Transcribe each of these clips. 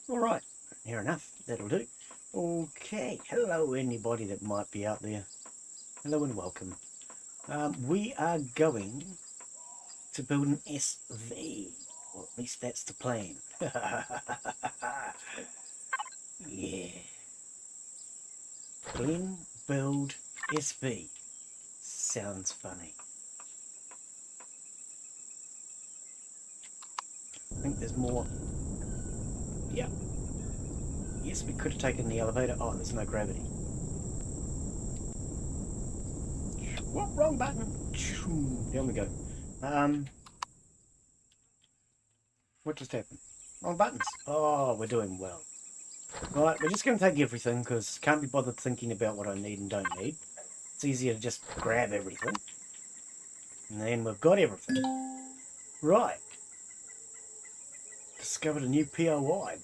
Alright, near enough, that'll do. Okay, hello anybody that might be out there. Hello and welcome. We are going to build an SV, or at least that's the plan. Yeah. Glen build SV. Sounds funny. I think there's more. Yeah. Yes, we could have taken the elevator. Oh, there's no gravity. What? Wrong button. There we go. What just happened? Wrong buttons. Oh, we're doing well. Right, we're just going to take everything because can't be bothered thinking about what I need and don't need. It's easier to just grab everything. And then we've got everything. Right. Discovered a new POI.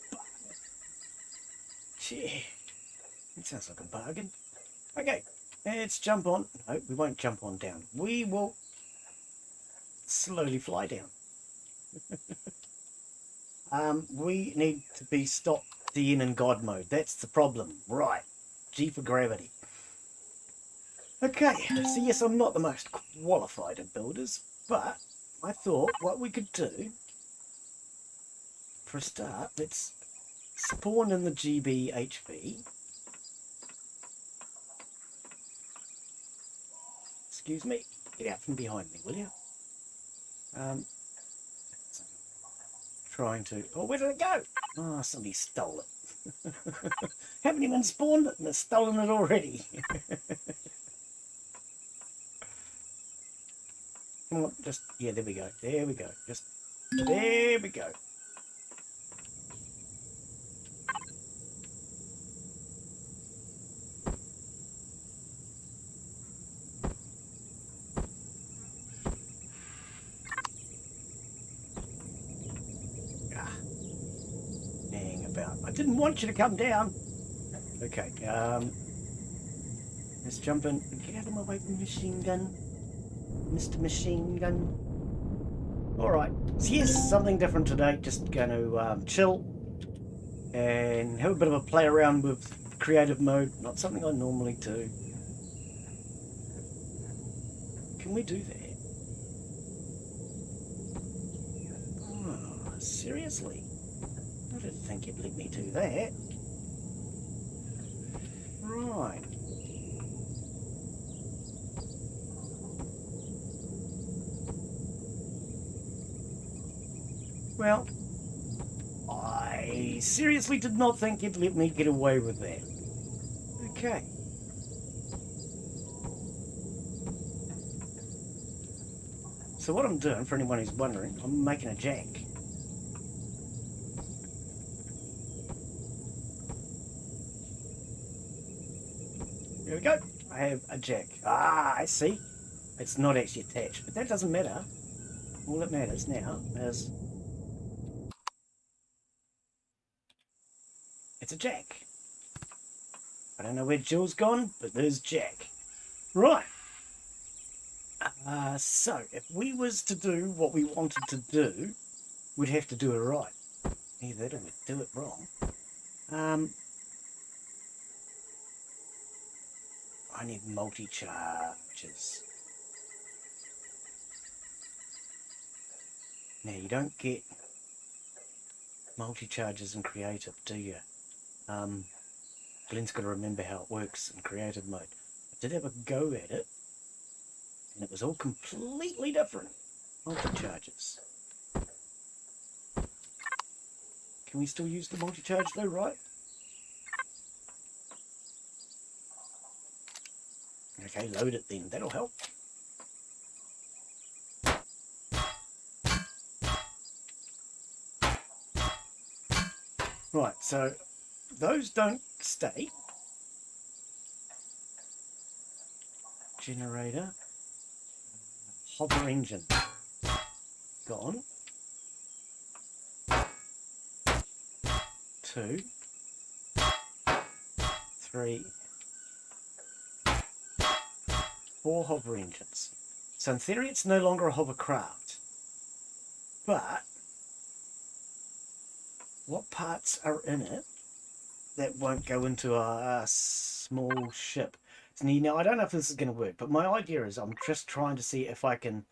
Gee, it sounds like a bargain. Okay, let's jump on. No, we won't jump on down. We will slowly fly down. We need to be stopped in God mode. That's the problem. Right. G for gravity. Okay, so yes, I'm not the most qualified of builders, but I thought what we could do, for a start, let's spawn in the GBHB. Excuse me, get out from behind me, will you? Trying to... Oh, where did it go? Oh, somebody stole it. Haven't even spawned it and they've stolen it already. Come on, just... Yeah, there we go. There we go. Just... There we go. I didn't want you to come down. Okay, let's jump in. Get out of my way, machine gun. Mr. Machine Gun. Alright, so yes, something different today. Just going to chill and have a bit of a play around with creative mode. Not something I normally do. Can we do that? Oh, seriously? I didn't think you'd let me do that. Right. Well, I seriously did not think you'd let me get away with that. Okay. So what I'm doing, for anyone who's wondering, I'm making a jack. There we go. I have a jack. Ah, I see. It's not actually attached, but that doesn't matter. All that matters now is it's a jack. I don't know where Jill's gone, but there's Jack. Right. So, if we was to do what we wanted to do, we'd have to do it right. Either that or we'd do it wrong. I need multi-charges. Now, you don't get multi-charges in creative, do you? Glen's got to remember how it works in creative mode. I did have a go at it, and it was all completely different. Multi-charges. Can we still use the multi-charge though, right? Okay, load it then. That'll help. Right, so those don't stay. Generator. Hover engine. Gone. 2, 3, 4 hover engines. So in theory it's no longer a hovercraft. But what parts are in it that won't go into a small ship? Now I don't know if this is going to work, but my idea is I'm just trying to see if I can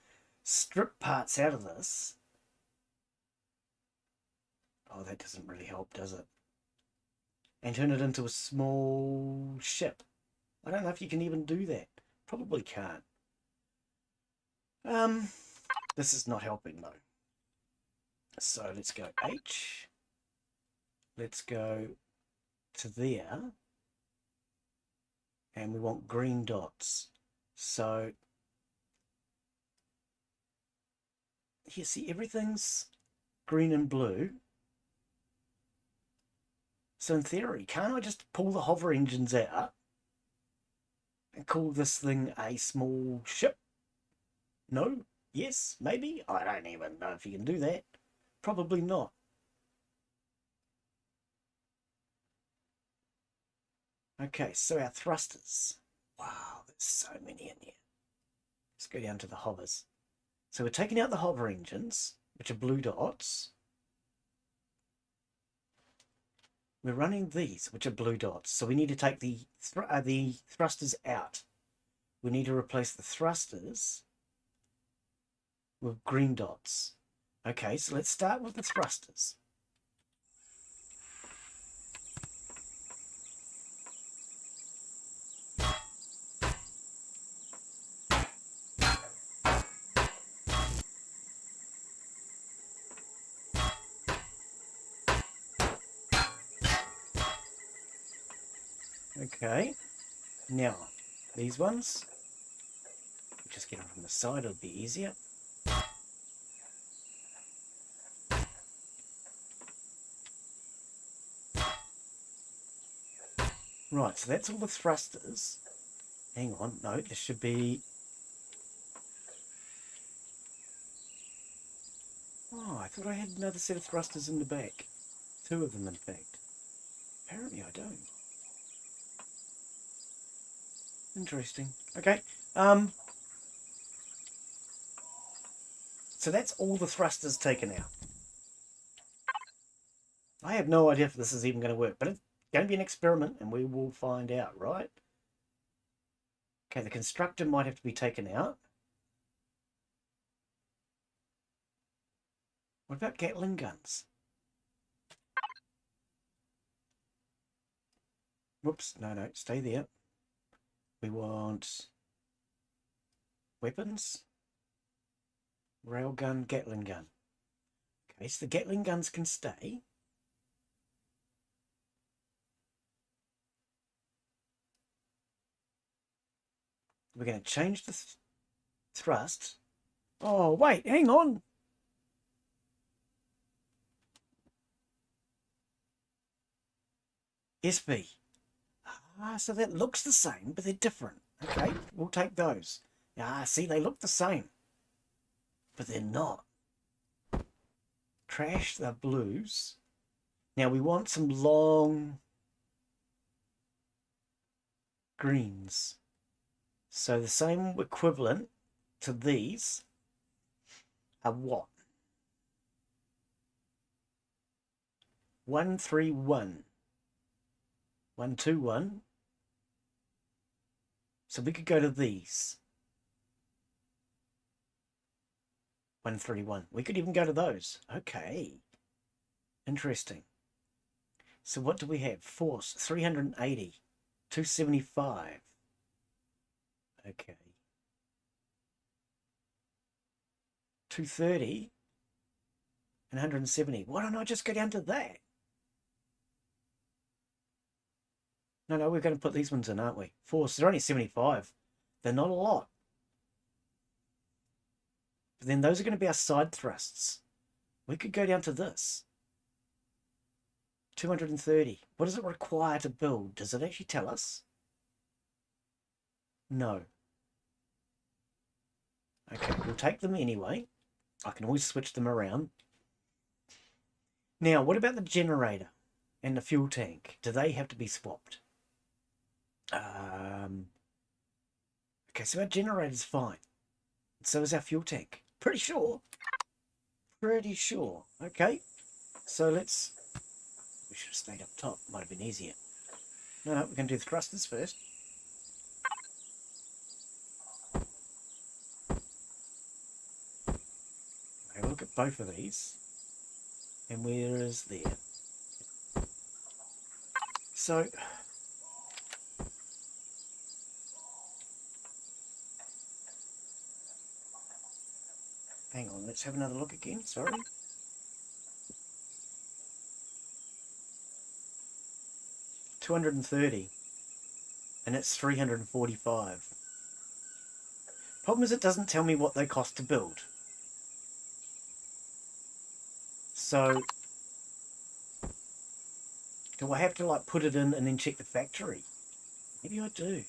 strip parts out of this. Oh, that doesn't really help, does it? And turn it into a small ship. I don't know if you can even do that. Probably can't. This is not helping though. So let's go H. Let's go to there. And we want green dots. So here, see, everything's green and blue. So in theory, can't I just pull the hover engines out and call this thing a small ship? No? Yes? Maybe? I don't even know if you can do that. Probably not. Okay, so our thrusters. Wow, there's so many in here. Let's go down to the hovers. So we're taking out the hover engines, which are blue dots. We're running these, which are blue dots. So we need to take the thrusters out. We need to replace the thrusters with green dots. Okay, so let's start with the thrusters. Okay, now these ones, just get them from the side, it'll be easier. Right, so that's all the thrusters. Hang on, no, there should be... Oh, I thought I had another set of thrusters in the back. 2 of them, in fact. Apparently I don't. Interesting. Okay. So that's all the thrusters taken out. I have no idea if this is even going to work, but it's going to be an experiment and we will find out, right? Okay, the constructor might have to be taken out. What about Gatling guns? Whoops, no, stay there. We want weapons, railgun, Gatling gun. Okay, so the Gatling guns can stay. We're going to change the thrust. Oh, wait, hang on. SB. Ah, so that looks the same, but they're different. Okay, we'll take those. Ah, see, they look the same, but they're not. Trash the blues. Now we want some long greens. So the same equivalent to these are what? 131. 121. So we could go to these. 131. We could even go to those. Okay. Interesting. So what do we have? Force, 380. 275. Okay. 230 and 170. Why don't I just go down to that? No, we're going to put these ones in, aren't we? Force, they're only 75. They're not a lot. But then those are going to be our side thrusts. We could go down to this. 230. What does it require to build? Does it actually tell us? No. Okay, we'll take them anyway. I can always switch them around. Now, what about the generator and the fuel tank? Do they have to be swapped? Okay, so our generator's fine. So is our fuel tank. Pretty sure. Pretty sure. Okay, so let's... We should have stayed up top. Might have been easier. No, we're going to do the thrusters first. Okay, look at both of these. And where is there? So... Hang on, let's have another look again, sorry. $230 and it's $345. Problem is it doesn't tell me what they cost to build. So do I have to like put it in and then check the factory? Maybe I do.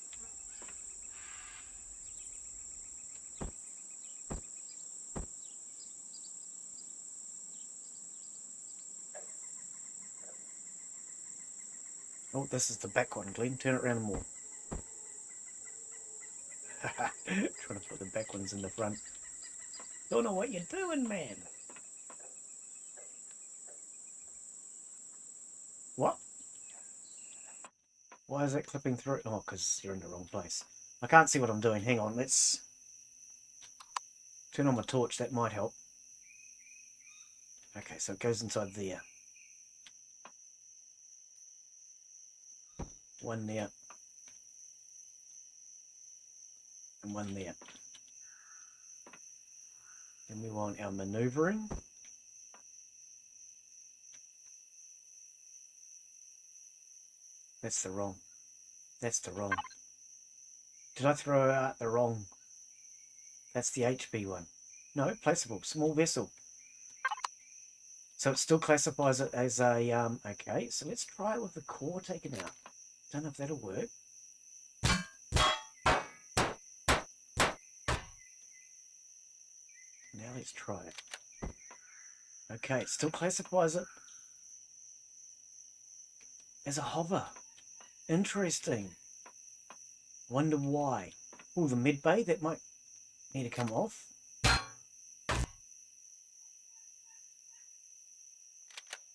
Oh, this is the back one, Glen. Turn it around more. Trying to put the back ones in the front. Don't know what you're doing, man. What? Why is that clipping through? Oh, because you're in the wrong place. I can't see what I'm doing. Hang on, let's turn on my torch. That might help. Okay, so it goes inside there. One there. And one there. Then we want our maneuvering. That's the wrong. That's the wrong. Did I throw out the wrong? That's the HB one. No, placeable. Small vessel. So it still classifies it as a... okay, so let's try it with the core taken out. Don't know if that'll work. Now let's try it. Okay, it still classifies it as a hover. Interesting. Wonder why. Oh, the mid bay, that might need to come off.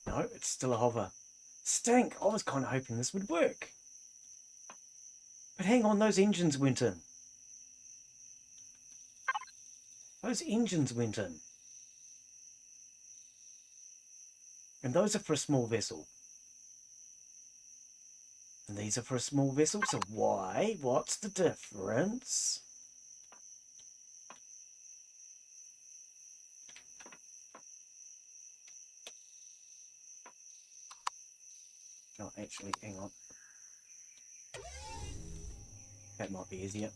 No, it's still a hover. Stink! I was kind of hoping this would work. But hang on, those engines went in. Those engines went in. And those are for a small vessel. And these are for a small vessel, so why? What's the difference? Oh, actually, hang on. That might be easier.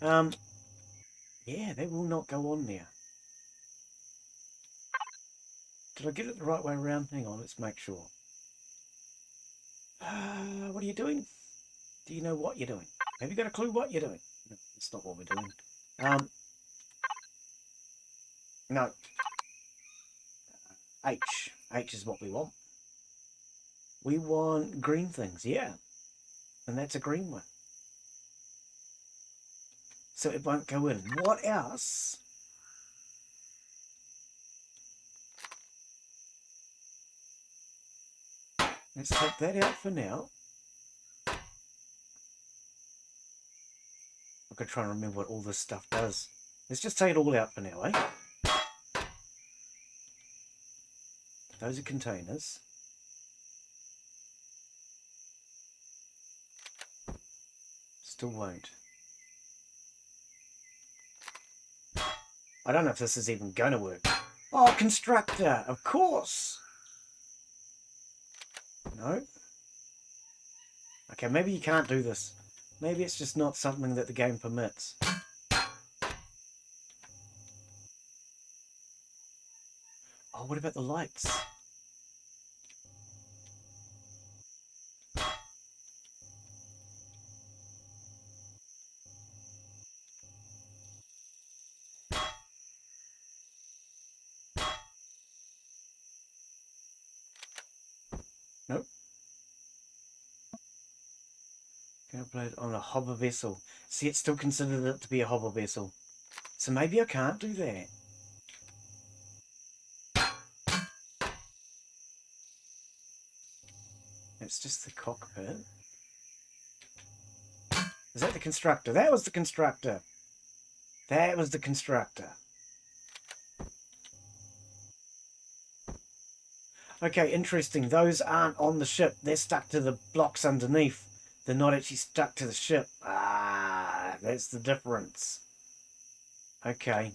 Yeah, they will not go on there. Did I get it the right way around? Hang on, let's make sure. What are you doing? Do you know what you're doing? Have you got a clue what you're doing? No, that's not what we're doing. No. H. H is what we want. We want green things, yeah. And that's a green one. So it won't go in. What else? Let's take that out for now. I could try and remember what all this stuff does. Let's just take it all out for now, eh? Those are containers. Still won't. I don't know if this is even gonna work. Oh, constructor, of course. No. Okay, maybe you can't do this. Maybe it's just not something that the game permits. Oh, what about the lights? Nope. Can I play it on a hover vessel? See, it's still considered it to be a hover vessel. So maybe I can't do that. It's just the cockpit. Is that the constructor? That was the constructor. That was the constructor. Okay, interesting. Those aren't on the ship. They're stuck to the blocks underneath. They're not actually stuck to the ship. Ah, that's the difference. Okay.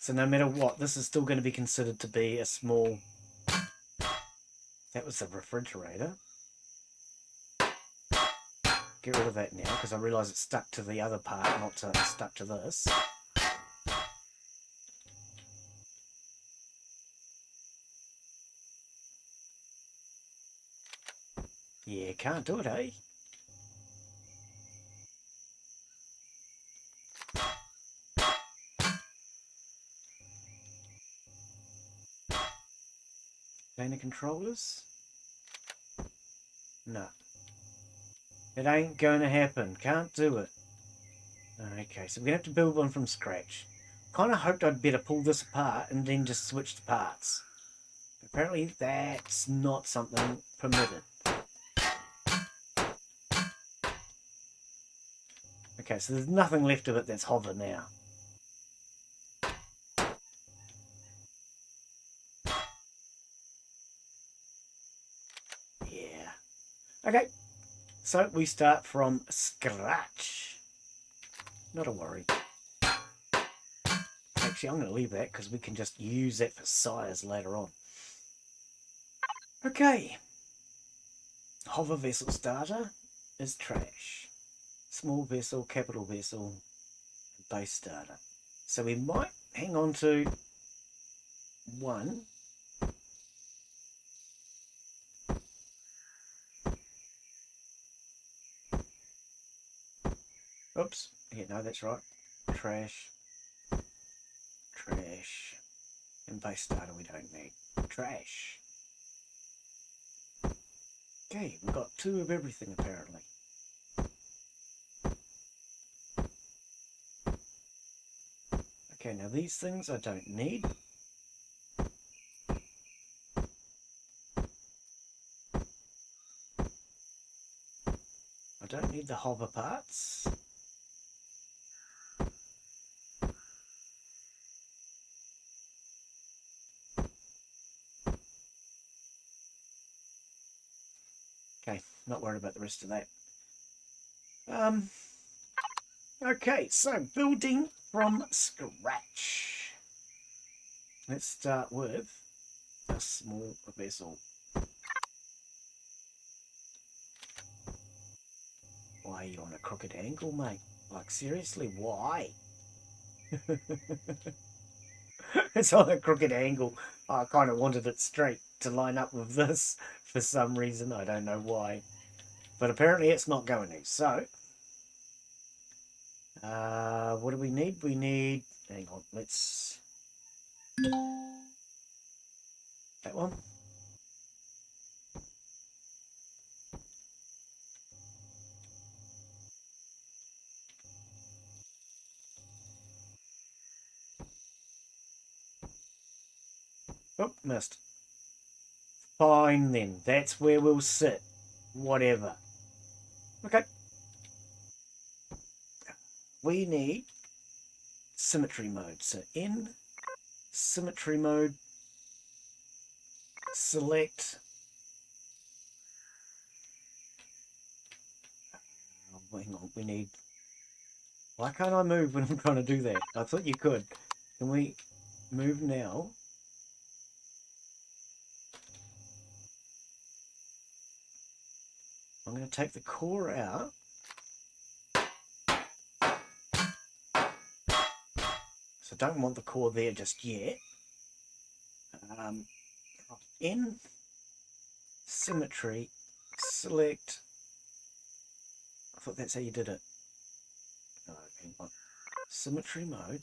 So no matter what, this is still going to be considered to be a small... That was the refrigerator. Get rid of that now, because I realise it's stuck to the other part, not stuck to this. Yeah, can't do it, eh? Data controllers? No. It ain't going to happen. Can't do it. Okay, so we're going to have to build one from scratch. Kind of hoped I'd better pull this apart and then just switch the parts. Apparently that's not something permitted. Okay, so there's nothing left of it that's hover now. Yeah. Okay, so we start from scratch. Not a worry. Actually, I'm going to leave that because we can just use that for sires later on. Okay. Hover vessel starter is trash. Small vessel, capital vessel, base starter. So we might hang on to one. Oops. Yeah, no, that's right. Trash. Trash. And base starter we don't need. Trash. Okay, we've got 2 of everything apparently. Okay, now these things I don't need. I don't need the hover parts. Okay, not worried about the rest of that. Okay, so building from scratch. Let's start with a small vessel. Why are you on a crooked angle, mate? Like, seriously, why? It's on a crooked angle. I kind of wanted it straight to line up with this for some reason. I don't know why. But apparently it's not going to. So, what do we need? We need... Hang on, let's... That one. Oh, missed. Fine then. That's where we'll sit. Whatever. Okay. We need symmetry mode. So in symmetry mode, select. Oh, hang on, we need. Why can't I move when I'm trying to do that? I thought you could. Can we move now? I'm going to take the core out. So I don't want the core there just yet. In symmetry, select. I thought that's how you did it. No, hang on. Symmetry mode.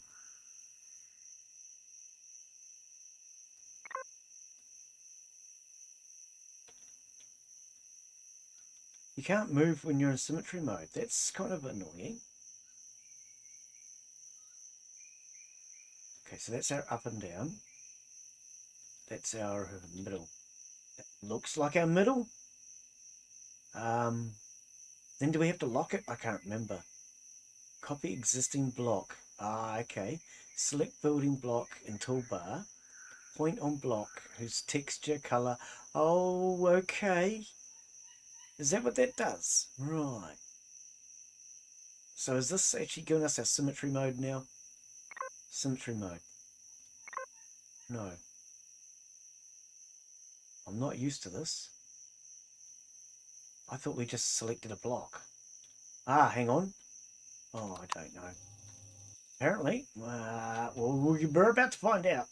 You can't move when you're in symmetry mode. That's kind of annoying. Okay, so that's our up and down. That's our middle. That looks like our middle. Then do we have to lock it? I can't remember. Copy existing block. Ah, okay. Select building block in toolbar. Point on block whose texture, color. Oh, okay. Is that what that does? Right. So is this actually giving us our symmetry mode now? Symmetry mode. No. I'm not used to this. I thought we just selected a block. Ah, hang on. Oh, I don't know. Apparently. Well, we're about to find out.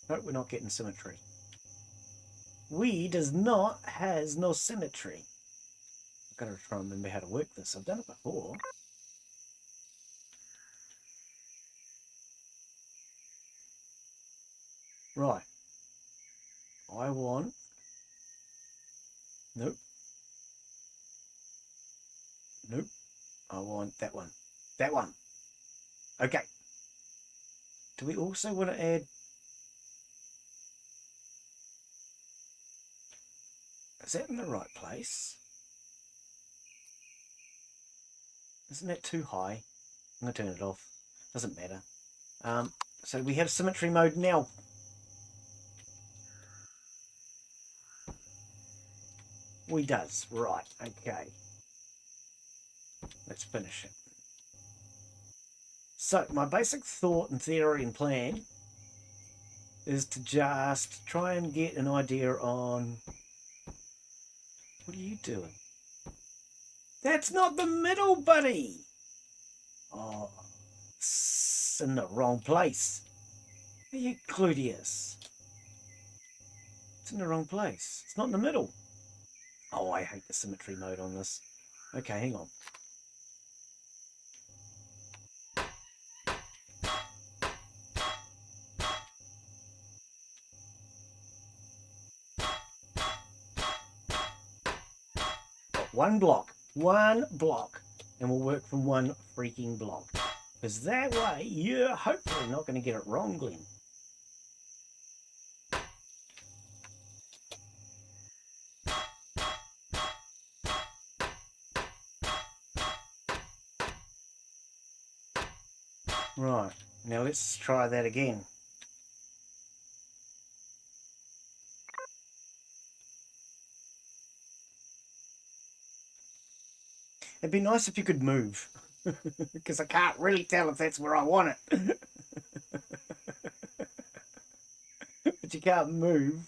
No, we're not getting symmetry. We does not has no symmetry. I've got to try and remember how to work this. I've done it before. Right. I want... Nope. Nope. I want that one. That one. Okay. Do we also want to add... Is that in the right place? Isn't that too high? I'm going to turn it off. Doesn't matter. So we have symmetry mode now. We does. Right. Okay. Let's finish it. So my basic thought and theory and plan is to just try and get an idea on... What are you doing? That's not the middle, buddy! Oh, it's in the wrong place. Are you Cludius? It's in the wrong place. It's not in the middle. Oh, I hate the symmetry mode on this. Okay, hang on. One block, and we'll work from one freaking block. Because that way, you're hopefully not going to get it wrong, Glen. Right, now let's try that again. It'd be nice if you could move. Because I can't really tell if that's where I want it. But you can't move.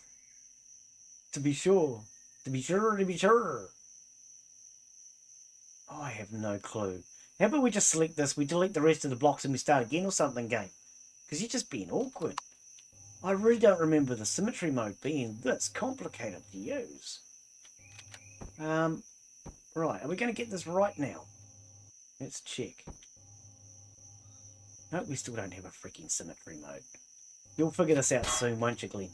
To be sure. To be sure. Oh, I have no clue. How about we just select this, we delete the rest of the blocks and we start again or something, game? Because you're just being awkward. I really don't remember the symmetry mode being this complicated to use. Right, are we going to get this right now? Let's check. No, we still don't have a freaking symmetry mode. You'll figure this out soon, won't you, Glen?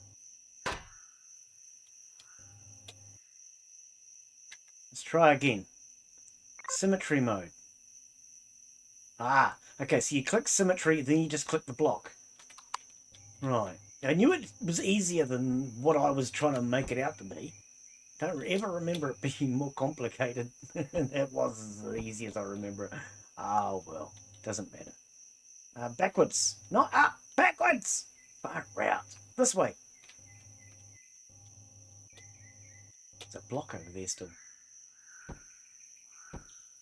Let's try again. Symmetry mode. Ah, okay, so you click symmetry, then you just click the block. Right. I knew it was easier than what I was trying to make it out to be. Don't ever remember it being more complicated. It was as easy as I remember it. Oh, well. Doesn't matter. Backwards. Not up. Backwards. Far out. This way. There's a block over there still.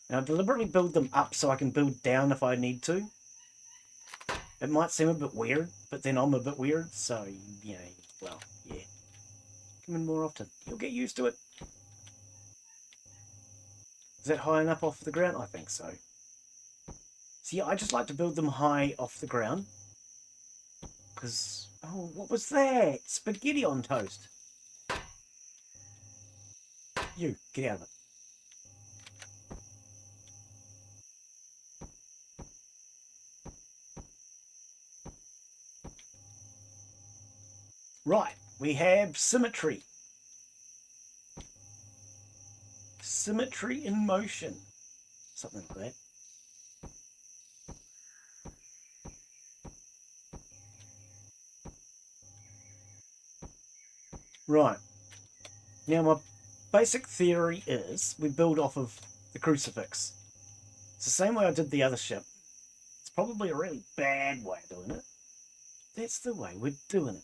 Now, I deliberately build them up so I can build down if I need to. It might seem a bit weird, but then I'm a bit weird, so, you know, well, yeah. Come in more often. You'll get used to it. Is that high enough off the ground? I think so. See, I just like to build them high off the ground. Because, oh, what was that? Spaghetti on toast. You, get out of it. Right, we have symmetry. Symmetry in motion. Something like that. Right. Now my basic theory is we build off of the crucifix. It's the same way I did the other ship. It's probably a really bad way of doing it. That's the way we're doing it.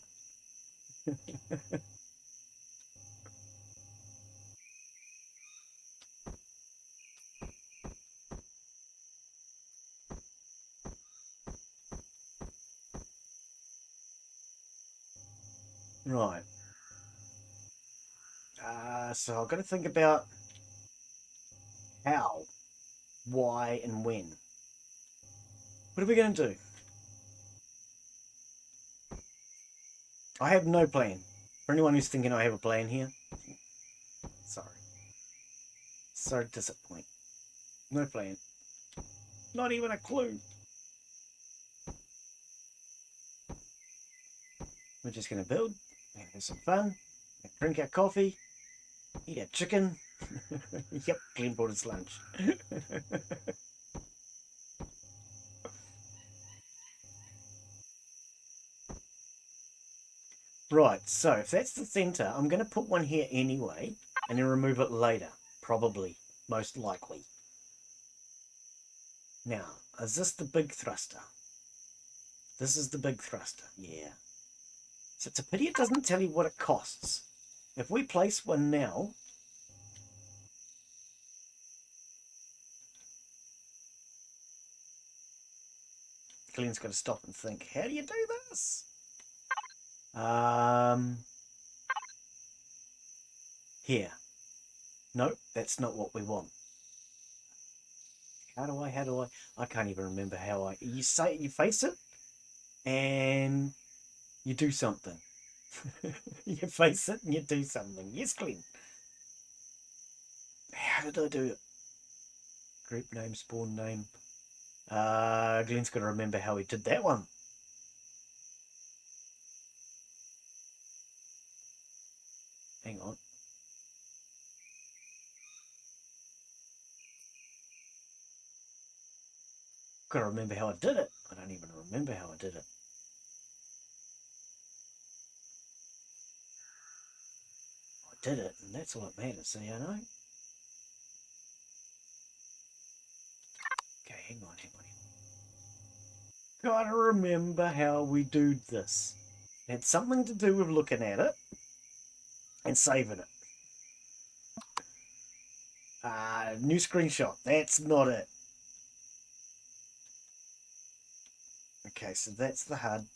Right. So I've got to think about how, why, and when. What are we going to do? I have no plan. For anyone who's thinking I have a plan here, sorry. Sorry to disappoint. No plan. Not even a clue. We're just going to build, have some fun, drink our coffee, eat our chicken. Yep, Glen brought his lunch. Right, so if that's the center, I'm going to put one here anyway, and then remove it later. Probably, most likely. Now, is this the big thruster? This is the big thruster, yeah. So it's a pity it doesn't tell you what it costs. If we place one now, Glen's got to stop and think, how do you do this? Here. No, that's not what we want. How do I can't even remember how you face it, and you do something. You face it and you do something. Yes, Glen. How did I do it? Group name, spawn name. Glen's got to remember how he did that one. Hang on. Got to remember how I did it. I don't even remember how I did it. I did it, and that's all that matters, so you know. Okay, hang on. Gotta remember how we do this. It had something to do with looking at it and saving it. New screenshot. That's not it. Okay, so that's the HUD.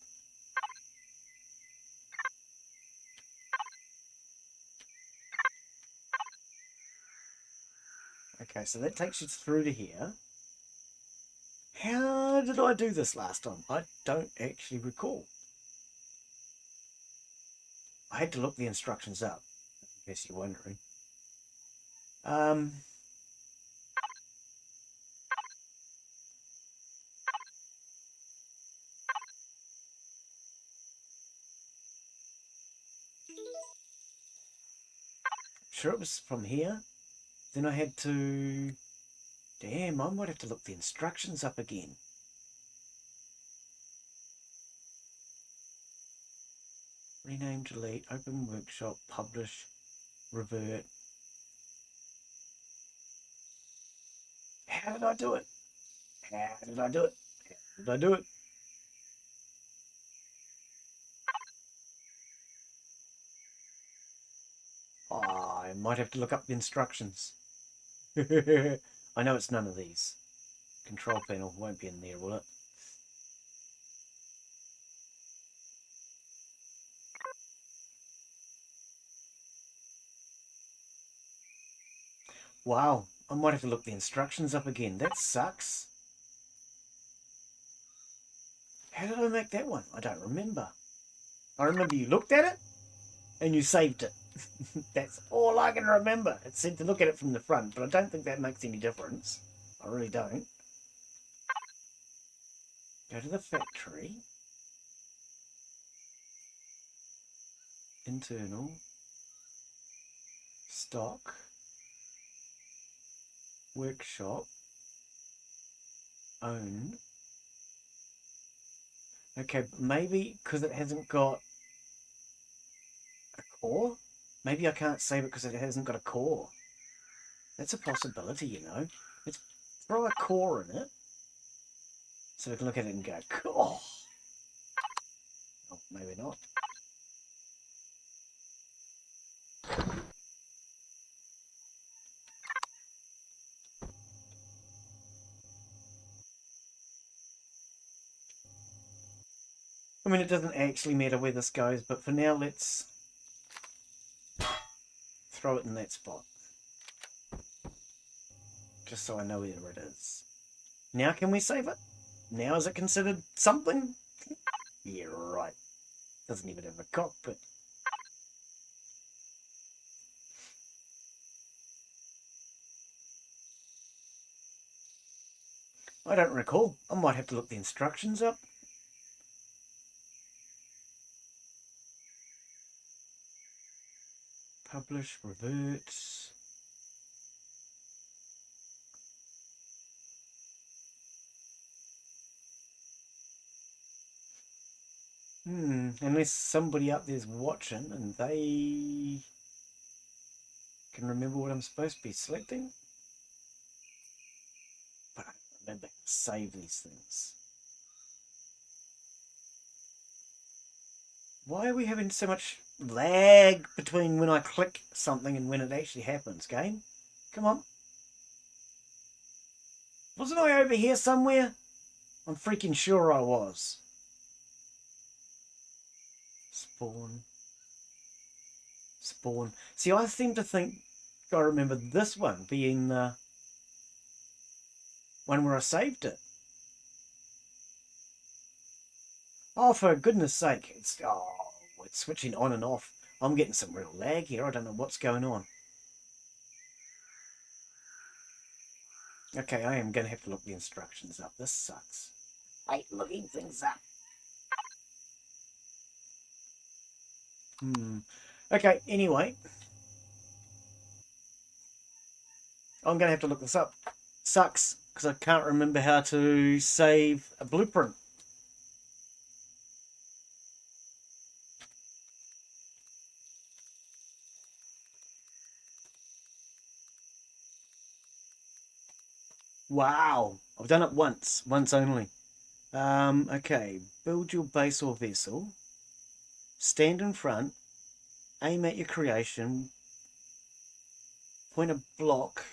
Okay, so that takes you through to here. How did I do this last time? I don't actually recall. I had to look the instructions up, in case you're wondering. Sure it was from here. Then I had to... Damn, I might have to look the instructions up again. Rename, delete, open workshop, publish. Revert. How did I do it? How did I do it? How did I do it? Oh, I might have to look up the instructions. I know it's none of these. Control panel won't be in there, will it? Wow, I might have to look the instructions up again. That sucks. How did I make that one? I don't remember. I remember you looked at it and you saved it. That's all I can remember. It said to look at it from the front, but I don't think that makes any difference. I really don't. Go to the factory. Internal. Stock. Workshop. Own. Okay, maybe because it hasn't got a core? Maybe I can't save it because it hasn't got a core. That's a possibility, you know. Let's throw a core in it. So we can look at it and go, oh, oh maybe not. I mean, it doesn't actually matter where this goes, but for now, let's throw it in that spot. Just so I know where it is. Now can we save it? Now is it considered something? Yeah, right. Doesn't even have a cockpit. I don't recall. I might have to look the instructions up. Publish, revert. Unless somebody up there's watching and they can remember what I'm supposed to be selecting. But I don't remember how to save these things. Why are we having so much lag between when I click something and when it actually happens, game? Come on. Wasn't I over here somewhere? I'm freaking sure I was. Spawn. Spawn. See, I seem to think I remember this one being the one where I saved it. Oh, for goodness sake. It's switching on and off. I'm getting some real lag here. I don't know what's going on. Okay, I am going to have to look the instructions up. This sucks. I hate looking things up. Okay, anyway. I'm going to have to look this up. Sucks, because I can't remember how to save a blueprint. Wow, I've done it once only. Okay, build your base or vessel. Stand in front. Aim at your creation. Point a block.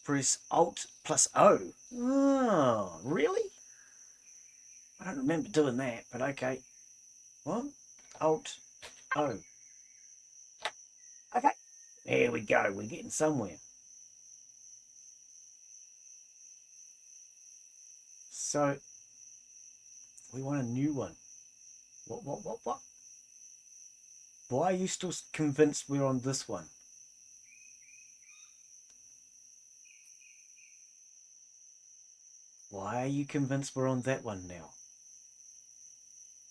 Press Alt plus O. Oh, really? I don't remember doing that, but okay. What? Alt O. Okay. There we go. We're getting somewhere. So, we want a new one. What? Why are you still convinced we're on this one? Why are you convinced we're on that one now?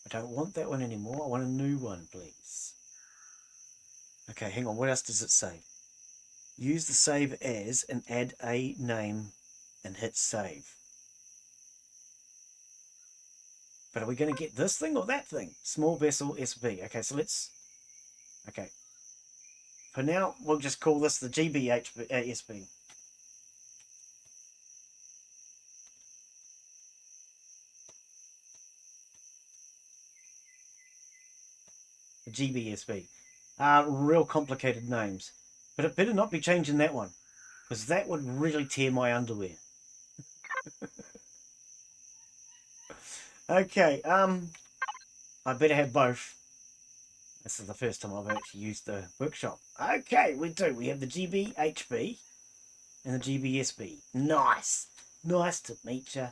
I don't want that one anymore. I want a new one, please. Okay, hang on. What else does it say? Use the save as and add a name and hit save. But are we going to get this thing or that thing? Small vessel SV. Okay, so let's... Okay. For now, we'll just call this the GBHSB. The GBSB. Real complicated names. But it better not be changing that one, because that would really tear my underwear. Okay, I better have both. This is the first time I've actually used the workshop. Okay, we do. We have the GBHB and the GBSB. Nice. Nice to meet ya,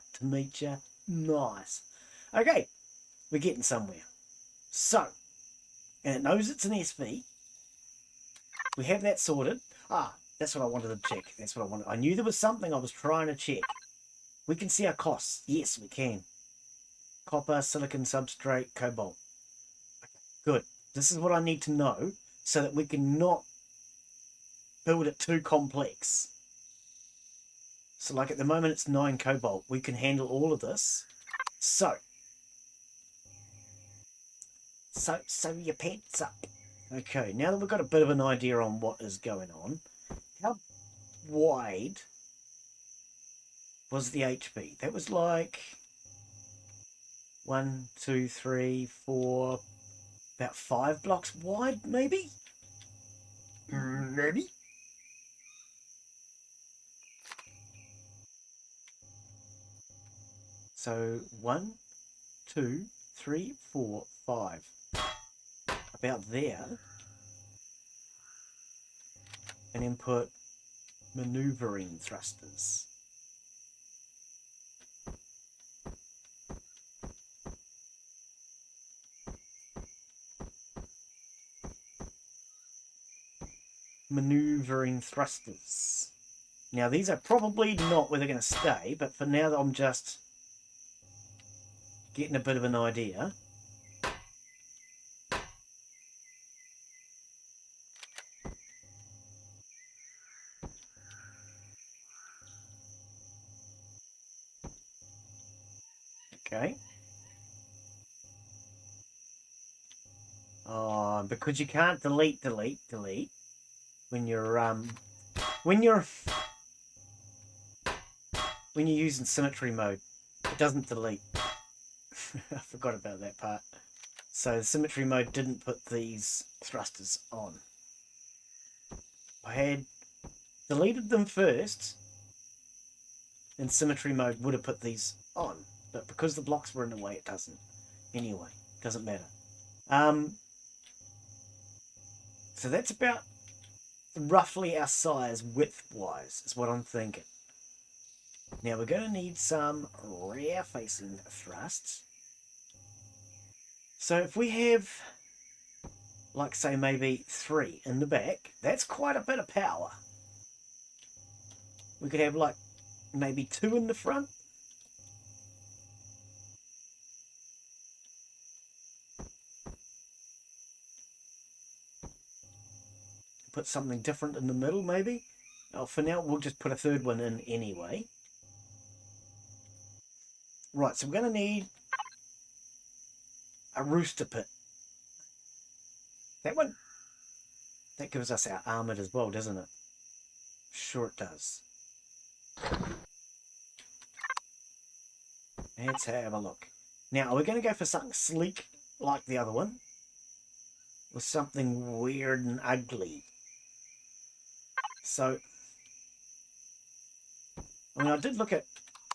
Nice. Okay, we're getting somewhere. So, and it knows it's an SB. We have that sorted. That's what I wanted to check. That's what I wanted. I knew there was something I was trying to check. We can see our costs. Yes, we can. Copper, silicon substrate, cobalt. Okay, good. This is what I need to know so that we can not build it too complex. So like at the moment it's 9 cobalt. We can handle all of this. So sew your pants up. Okay, now that we've got a bit of an idea on what is going on, how wide was the HB? That was like 1, 2, 3, 4, about 5 blocks wide, maybe? Maybe? So 1, 2, 3, 4, 5. About there. And input maneuvering thrusters. Maneuvering thrusters. Now these are probably not where they're going to stay, but for now I'm just getting a bit of an idea. Okay. Because you can't delete when you're using symmetry mode. It doesn't delete. I forgot about that part. So the symmetry mode didn't put these thrusters on. I had deleted them first, and symmetry mode would have put these on. But because the blocks were in the way, it doesn't. Anyway, doesn't matter. So that's about roughly our size width-wise, is what I'm thinking. Now we're going to need some rear-facing thrusts. So if we have, like say maybe 3 in the back, that's quite a bit of power. We could have like maybe 2 in the front. Put something different in the middle maybe. Oh, for now we'll just put a 3rd one in anyway. Right, so we're going to need a rooster pit. That one, that gives us our armoured as well, doesn't it? Sure it does. Let's have a look. Now, are we going to go for something sleek like the other one? Or something weird and ugly? So, I mean, I did look at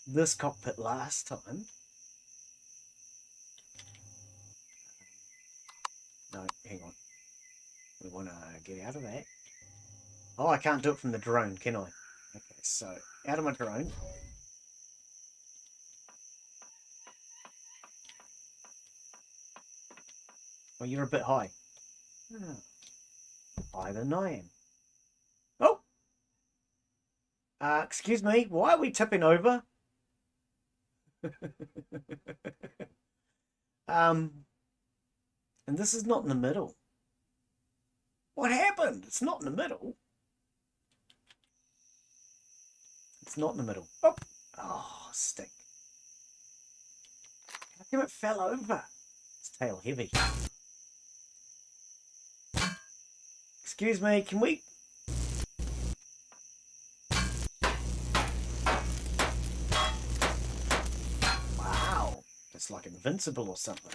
this cockpit last time. No, hang on. We want to get out of that. Oh, I can't do it from the drone, can I? Okay, so out of my drone. Well, you're a bit high. Higher than I am. Oh! Excuse me, why are we tipping over? And this is not in the middle. What happened? It's not in the middle. It's not in the middle. Oh, oh, stick. How come it fell over? It's tail heavy. Excuse me, can we... Wow. It's like invincible or something.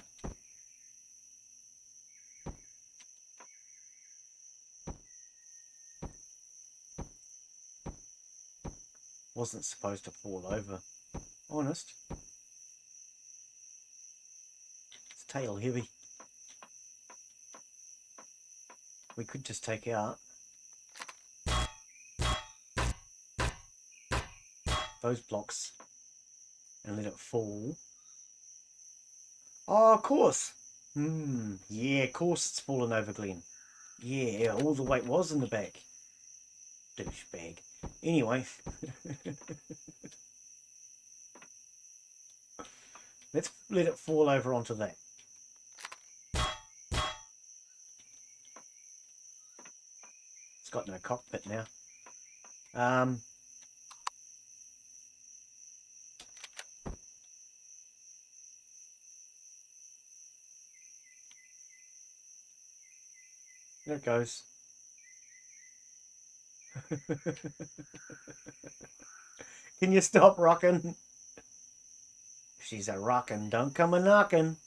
Wasn't supposed to fall over. Honest. It's tail heavy. We could just take out those blocks and let it fall. Oh, of course. Yeah, of course it's fallen over, Glen. Yeah, all the weight was in the back. Douchebag. Anyway. Let's let it fall over onto that. It's got no cockpit now. There it goes. Can you stop rocking? She's a rockin', don't come a knockin'.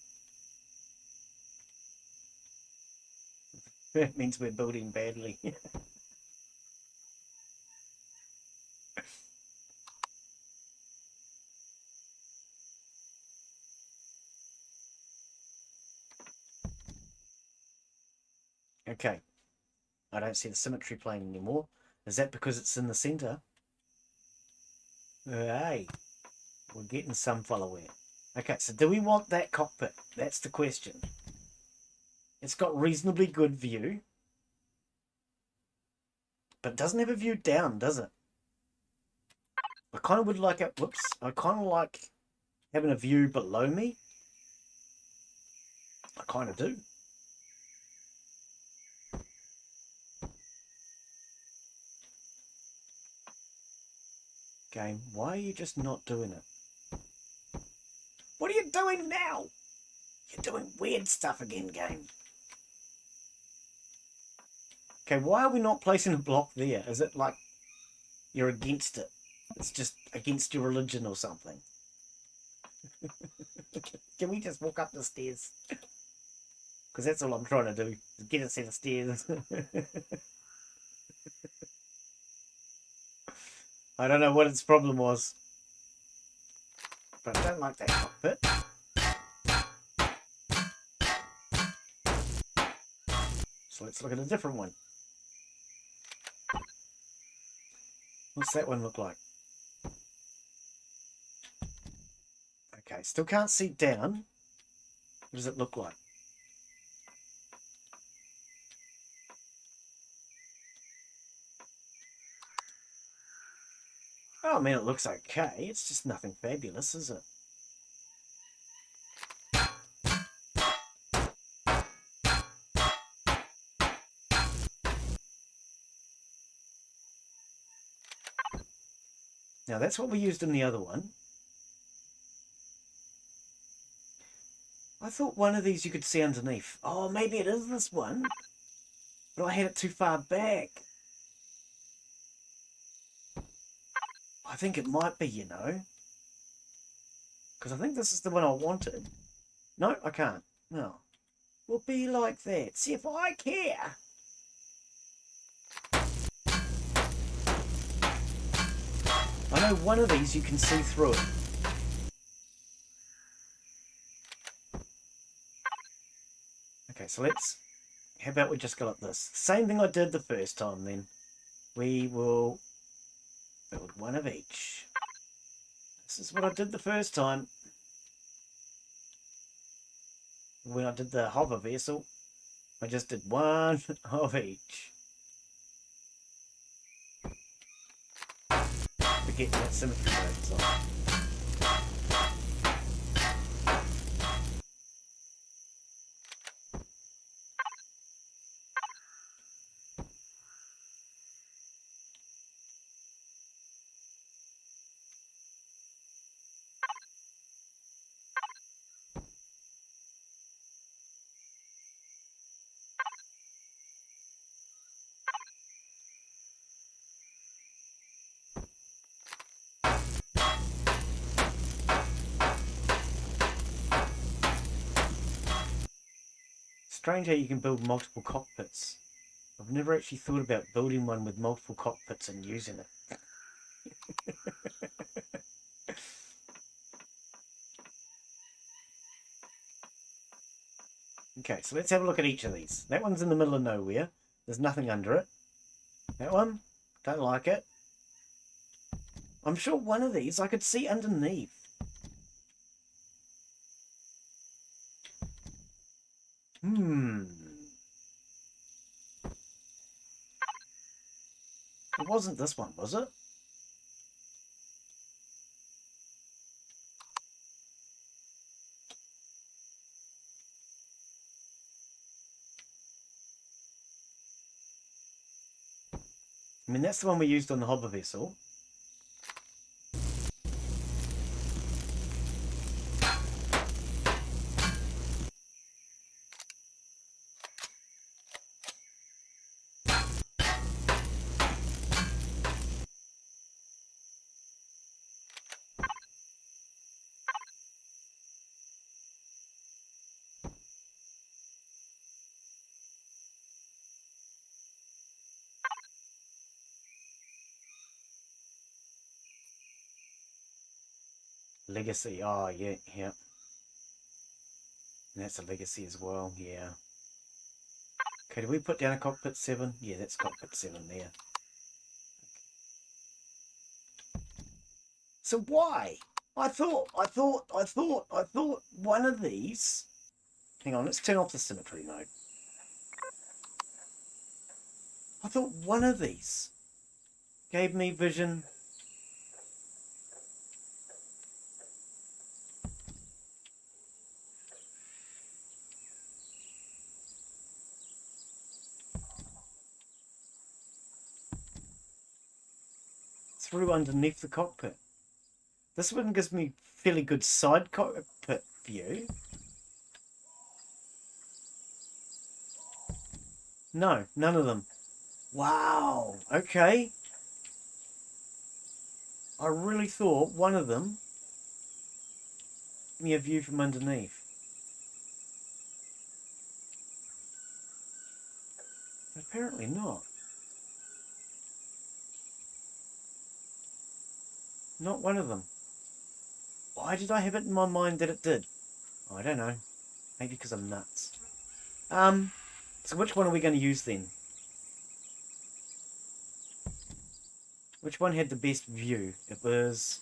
That means we're building badly. Okay. I don't see the symmetry plane anymore. Is that because it's in the center? Hey, we're getting some follower. Okay, so do we want that cockpit? That's the question. It's got reasonably good view. But it doesn't have a view down, does it? I kind of would like it. Whoops. I kind of like having a view below me. I kind of do. Game, why are you just not doing it? What are you doing now? You're doing weird stuff again, game. Okay, why are we not placing a block there? Is it like you're against it? It's just against your religion or something. Can we just walk up the stairs? Because that's all I'm trying to do. Is get a set of stairs. I don't know what its problem was. But I don't like that cockpit. So let's look at a different one. What's that one look like? Okay, still can't see down. What does it look like? Oh, I mean, it looks okay. It's just nothing fabulous, is it? Now, that's what we used in the other one. I thought one of these you could see underneath. Oh, maybe it is this one. But I had it too far back. I think it might be, you know. Because I think this is the one I wanted. No, I can't. No. We'll be like that. See if I care. I know one of these you can see through it. Okay, so let's... How about we just go like this? Same thing I did the first time then. We will build one of each. This is what I did the first time. When I did the hover vessel, I just did one of each. Forgetting that symmetry mode's on. strange how you can build multiple cockpits. I've never actually thought about building one with multiple cockpits and using it. Okay, so let's have a look at each of these. That one's in the middle of nowhere. There's nothing under it. That one, don't like it. I'm sure one of these I could see underneath. It wasn't this one, was it? I mean, that's the one we used on the hover vessel. Legacy, oh yeah, yeah. And that's a legacy as well, yeah. Okay, did we put down a cockpit 7? Yeah, that's cockpit 7 there. So why? I thought one of these... Hang on, let's turn off the symmetry mode. I thought one of these gave me vision... through underneath the cockpit. This one gives me fairly good side cockpit view. No, none of them. Wow, okay. I really thought one of them gave me a view from underneath. But apparently not. Not one of them. Why did I have it in my mind that it did? I don't know. Maybe because I'm nuts. So which one are we going to use then? Which one had the best view? It was...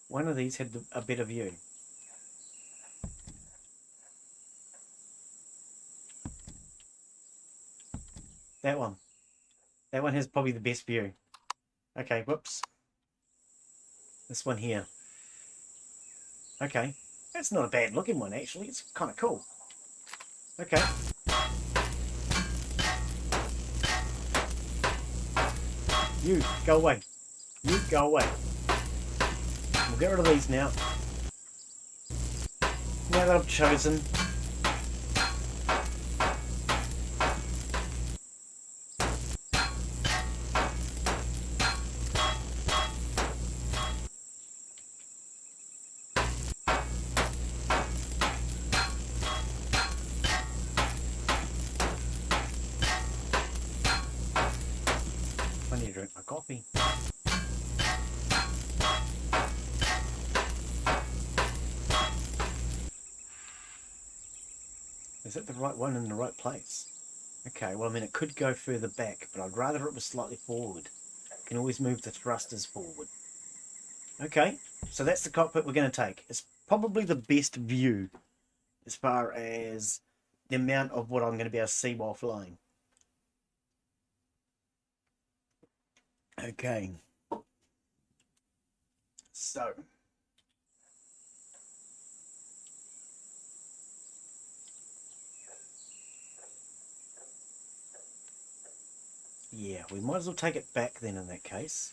One of these had a better view. That one. That one has probably the best view. Okay, whoops. This one here. Okay. That's not a bad looking one actually. It's kind of cool. Okay. You, go away. You, go away. We'll get rid of these now. Now that I've chosen. I need to drink my coffee. Is it the right one in the right place? Okay, well I mean it could go further back, but I'd rather it was slightly forward. Can always move the thrusters forward. Okay, so that's the cockpit we're going to take. It's probably the best view as far as the amount of what I'm going to be able to see while flying. Okay. So. Yeah, we might as well take it back then in that case.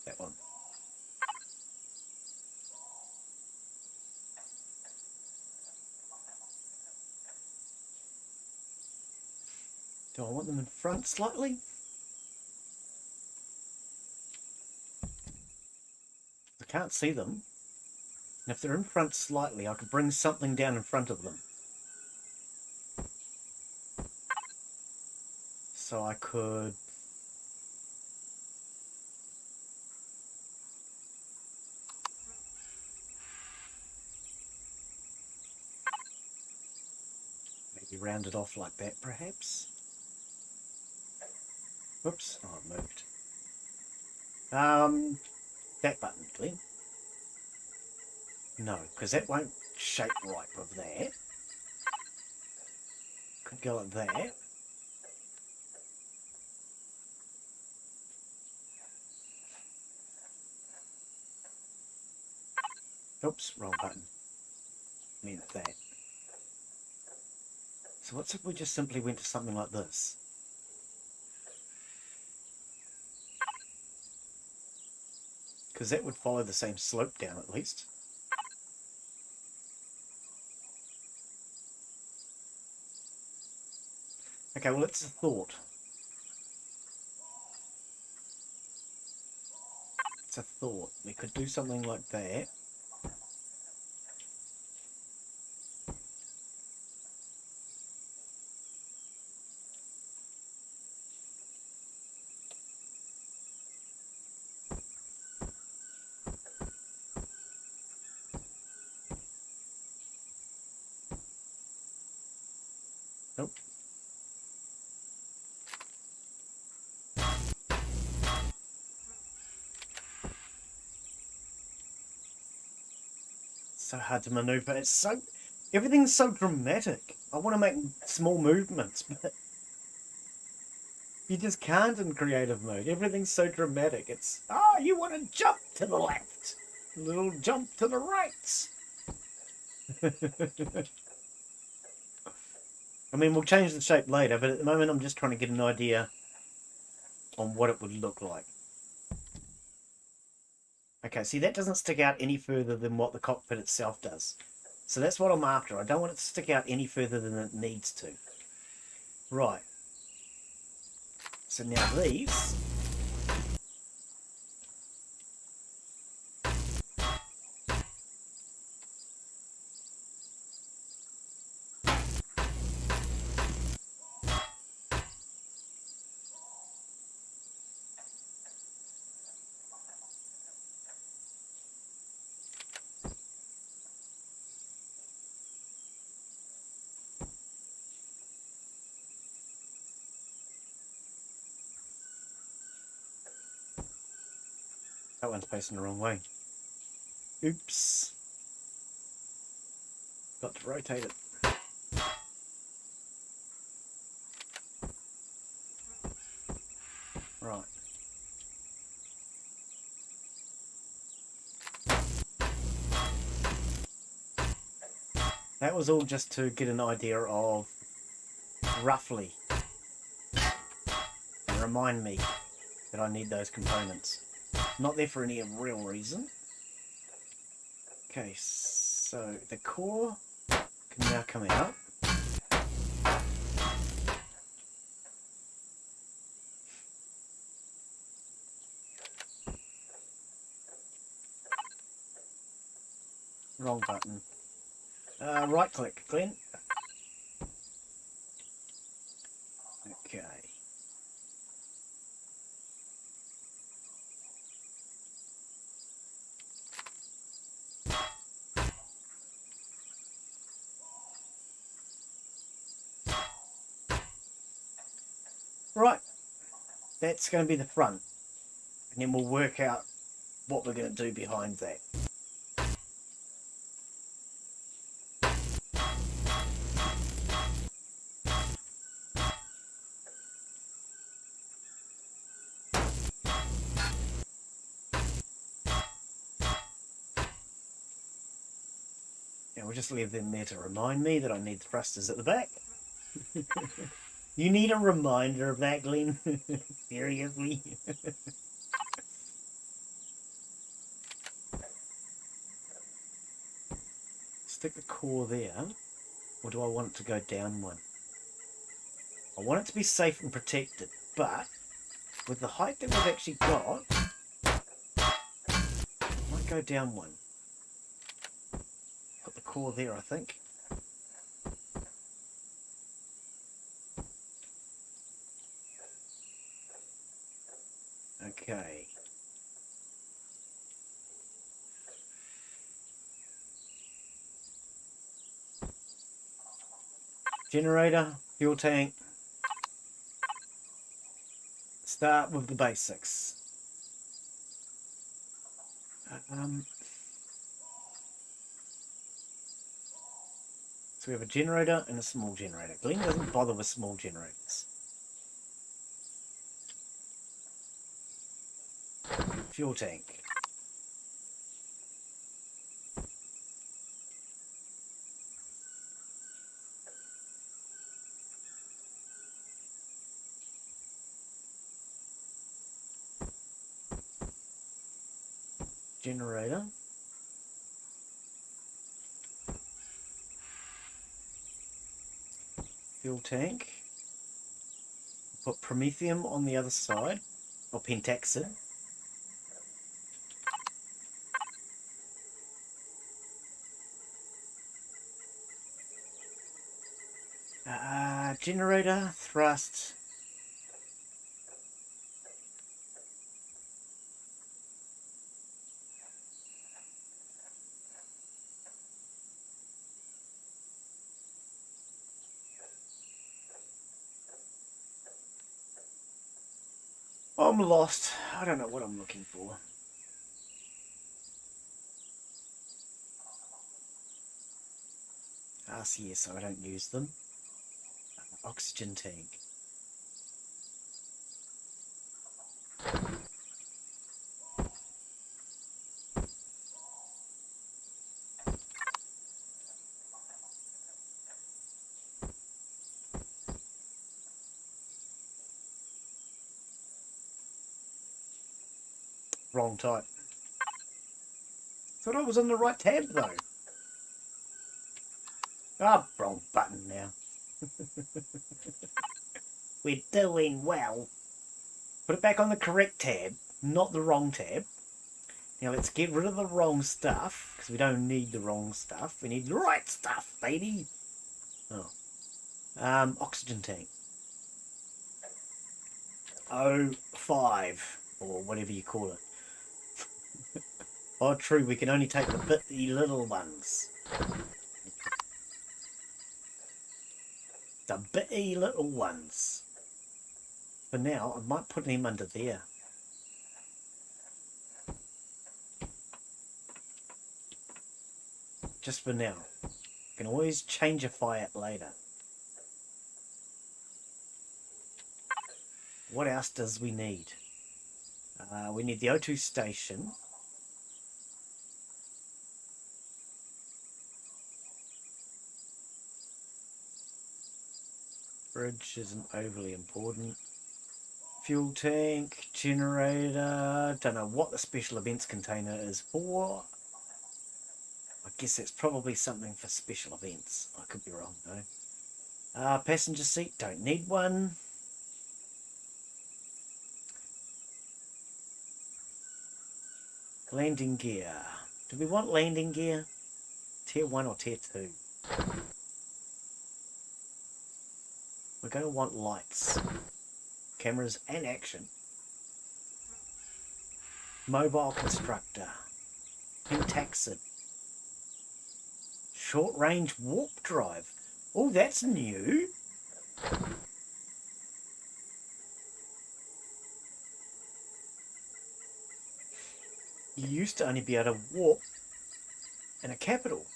That one. Do I want them in front slightly? I can't see them. And if they're in front slightly, I could bring something down in front of them. So I could... maybe round it off like that, perhaps? Whoops. Oh, it moved. That button, Glen. No, because that won't shape right with that. Could go like that. Oops, wrong button. Meant that. So what's if we just simply went to something like this? Because that would follow the same slope down at least. Okay, well, it's a thought. It's a thought. We could do something like that. Nope. So hard to maneuver. It's so... everything's so dramatic. I want to make small movements, but... you just can't in creative mode. Everything's so dramatic. It's... oh, you want to jump to the left. A little jump to the right. I mean, we'll change the shape later, but at the moment I'm just trying to get an idea on what it would look like. Okay, see, that doesn't stick out any further than what the cockpit itself does. So that's what I'm after. I don't want it to stick out any further than it needs to. Right. So now these... that one's facing the wrong way. Oops. Got to rotate it. Right. That was all just to get an idea of roughly and remind me that I need those components. Not there for any real reason. Okay, so the core can now come out. Wrong button. Right click, Glen. Okay. Right. That's going to be the front. And then we'll work out what we're going to do behind that. We'll just leave them there to remind me that I need the thrusters at the back. You need a reminder of that, Glen? Seriously? Stick the core there. Or do I want it to go down one? I want it to be safe and protected, but with the height that we've actually got, I might go down one. Put the core there, I think. Okay. Generator, fuel tank. Start with the basics. So we have a generator and a small generator. Glen doesn't bother with small generators. Fuel tank. Generator. Fuel tank. Put promethium on the other side, or pentaxid. Generator, thrust. I'm lost. I don't know what I'm looking for. RCS, I don't use them. Oxygen tank. Wrong type. Thought I was on the right tab though. Ah, wrong button now. We're doing well. Put it back on the correct tab, not the wrong tab. Now let's get rid of the wrong stuff, because we don't need the wrong stuff. We need the right stuff, baby. Oh. Oxygen tank. 05, or whatever you call it. Oh, true, we can only take the bitty little ones. The bitty little ones. For now, I might put him under there. Just for now. You can always changeify it later. What else does we need? We need the O2 station. Bridge isn't overly important. Fuel tank, generator. Don't know what the special events container is for. I guess it's probably something for special events. I could be wrong though. Passenger seat, don't need one. Landing gear. Do we want landing gear? Tier 1 or Tier 2? We're going to want lights, cameras and action. Mobile constructor. Pentaxid. Short range warp drive. Oh, that's new. You used to only be able to warp in a capital.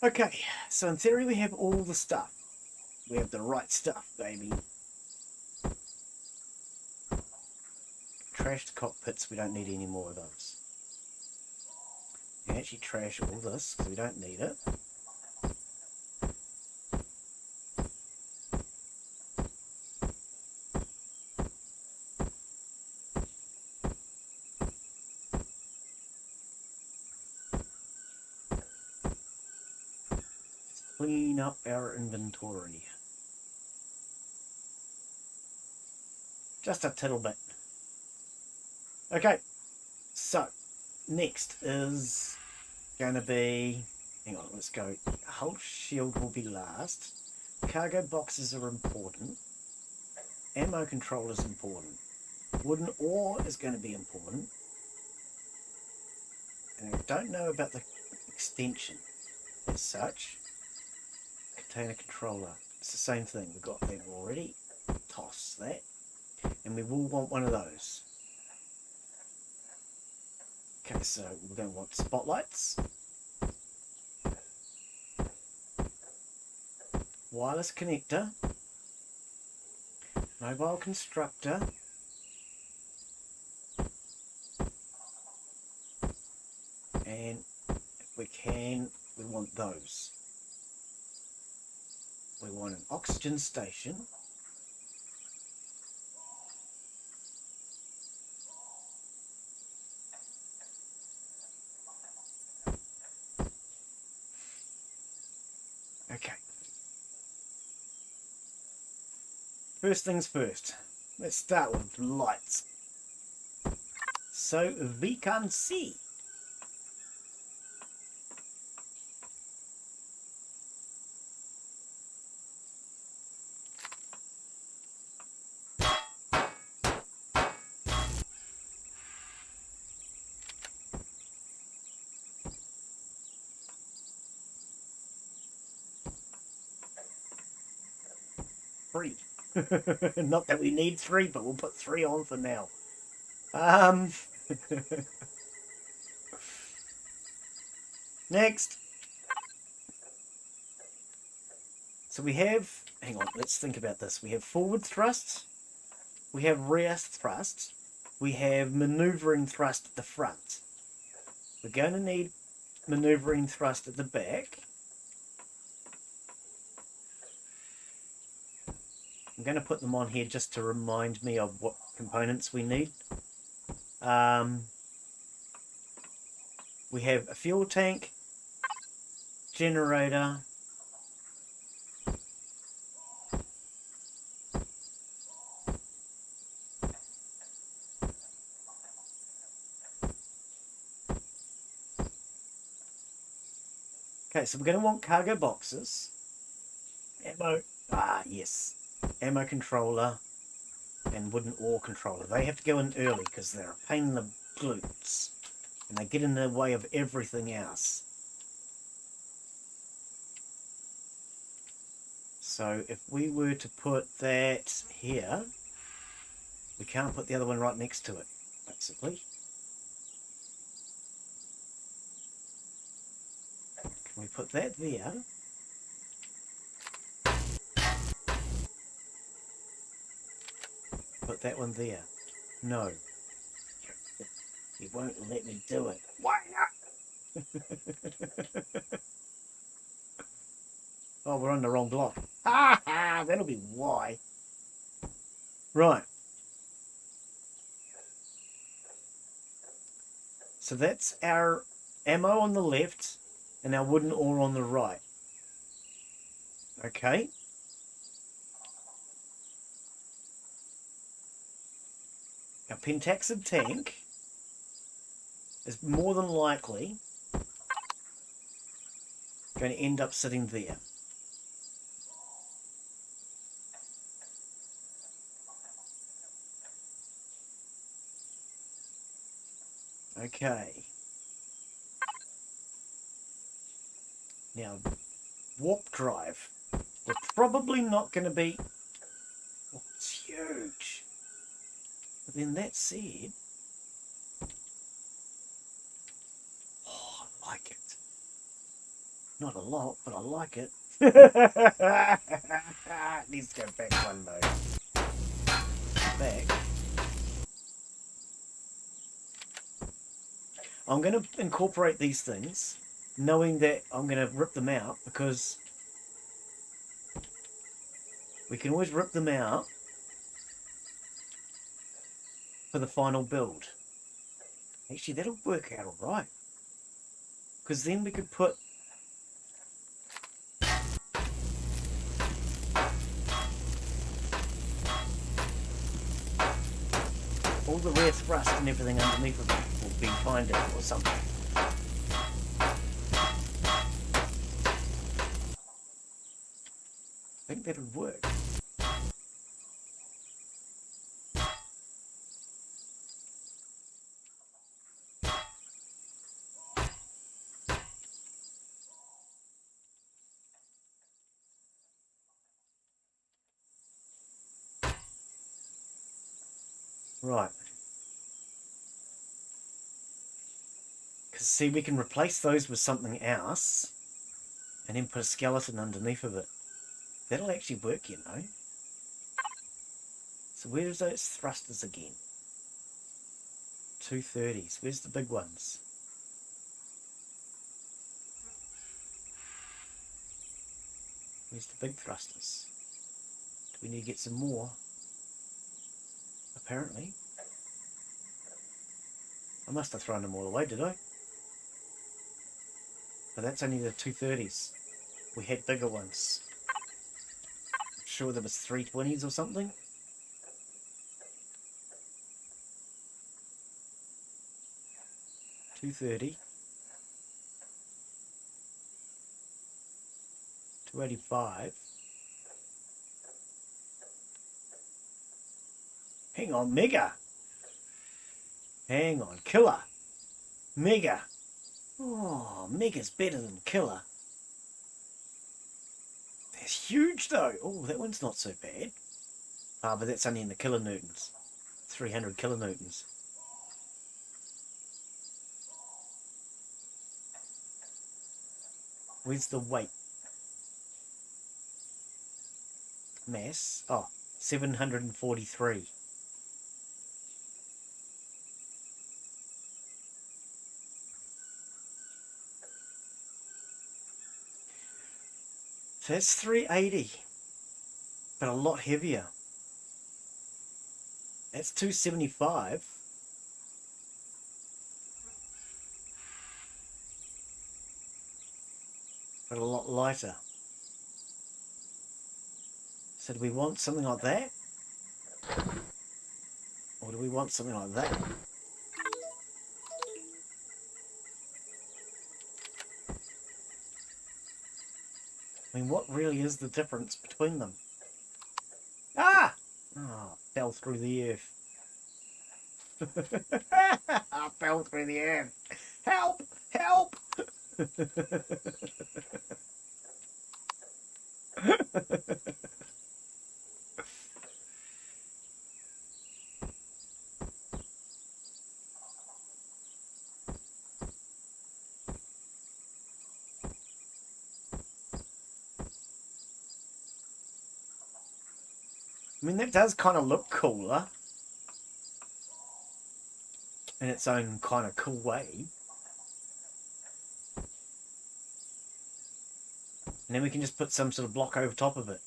Okay, so in theory we have all the stuff. We have the right stuff, baby. trash the cockpits, we don't need any more of those. We can actually trash all this because we don't need it. Clean up our inventory. Just a tittle bit. Okay, so next is going to be, hang on, let's go. Hull shield will be last. Cargo boxes are important. Ammo control is important. Wooden ore is going to be important. And I don't know about the extension as such. Container controller, it's the same thing. We've got that already. Toss that. And we will want one of those. Okay, so we're going to want spotlights. Wireless connector. Mobile constructor. And if we can, we want those. We want an oxygen station. Okay. First things first. Let's start with lights. So we can see. Three. Not that we need three, but we'll put three on for now. Next. So we have, hang on, let's think about this. We have forward thrust, we have rear thrust, we have maneuvering thrust at the front. We're going to need maneuvering thrust at the back. I'm going to put them on here just to remind me of what components we need. We have a fuel tank, generator, okay, so we're going to want cargo boxes, ammo, yes, ammo controller, and wooden ore controller. They have to go in early because they're a pain in the glutes, and they get in the way of everything else. So if we were to put that here, we can't put the other one right next to it, basically. Can we put that there? Put that one there. No. You won't let me do it. Why not? Oh, we're on the wrong block. Ha ha! That'll be why. Right. So that's our ammo on the left and our wooden ore on the right. Okay. Our pentaxid tank is more than likely going to end up sitting there. Okay. Now, warp drive. We're probably not going to be... Oh, it's huge. But then that said... Oh, I like it. Not a lot, but I like it. It needs to go back one though. Back. I'm going to incorporate these things, knowing that I'm going to rip them out, because we can always rip them out for the final build. Actually, that'll work out alright. Because then we could put all the rare thrust and everything underneath of it will be binding or something. I think that would work. Right. Because see, we can replace those with something else and then put a skeleton underneath of it. That'll actually work, you know. So where's those thrusters again? 230s. Where's the big ones? Where's the big thrusters? Do we need to get some more? Apparently. I must have thrown them all away, did I? But that's only the 230s. We had bigger ones. I'm sure there was 320s or something. $230. 285. Hang on, mega. Hang on, killer. Mega. Oh, mega's better than killer. That's huge though. Oh, that one's not so bad. Ah, but that's only in the kilonewtons. 300 kilonewtons. Where's the weight? Mass. Oh, 743. So that's 380. But a lot heavier. That's 275. But a lot lighter. So do we want something like that? Or do we want something like that? I mean, what really is the difference between them? Ah! Oh, fell through the earth. I fell through the earth. Help! Help! I mean, that does kind of look cooler in its own kind of cool way. And then we can just put some sort of block over top of it.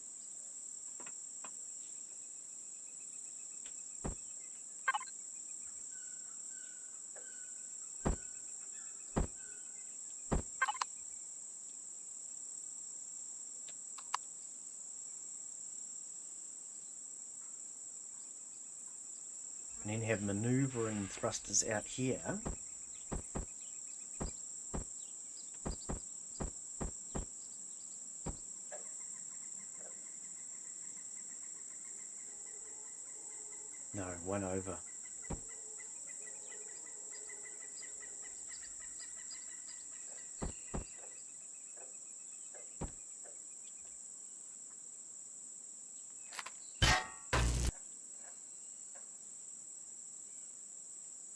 And then have maneuvering thrusters out here. No, one over.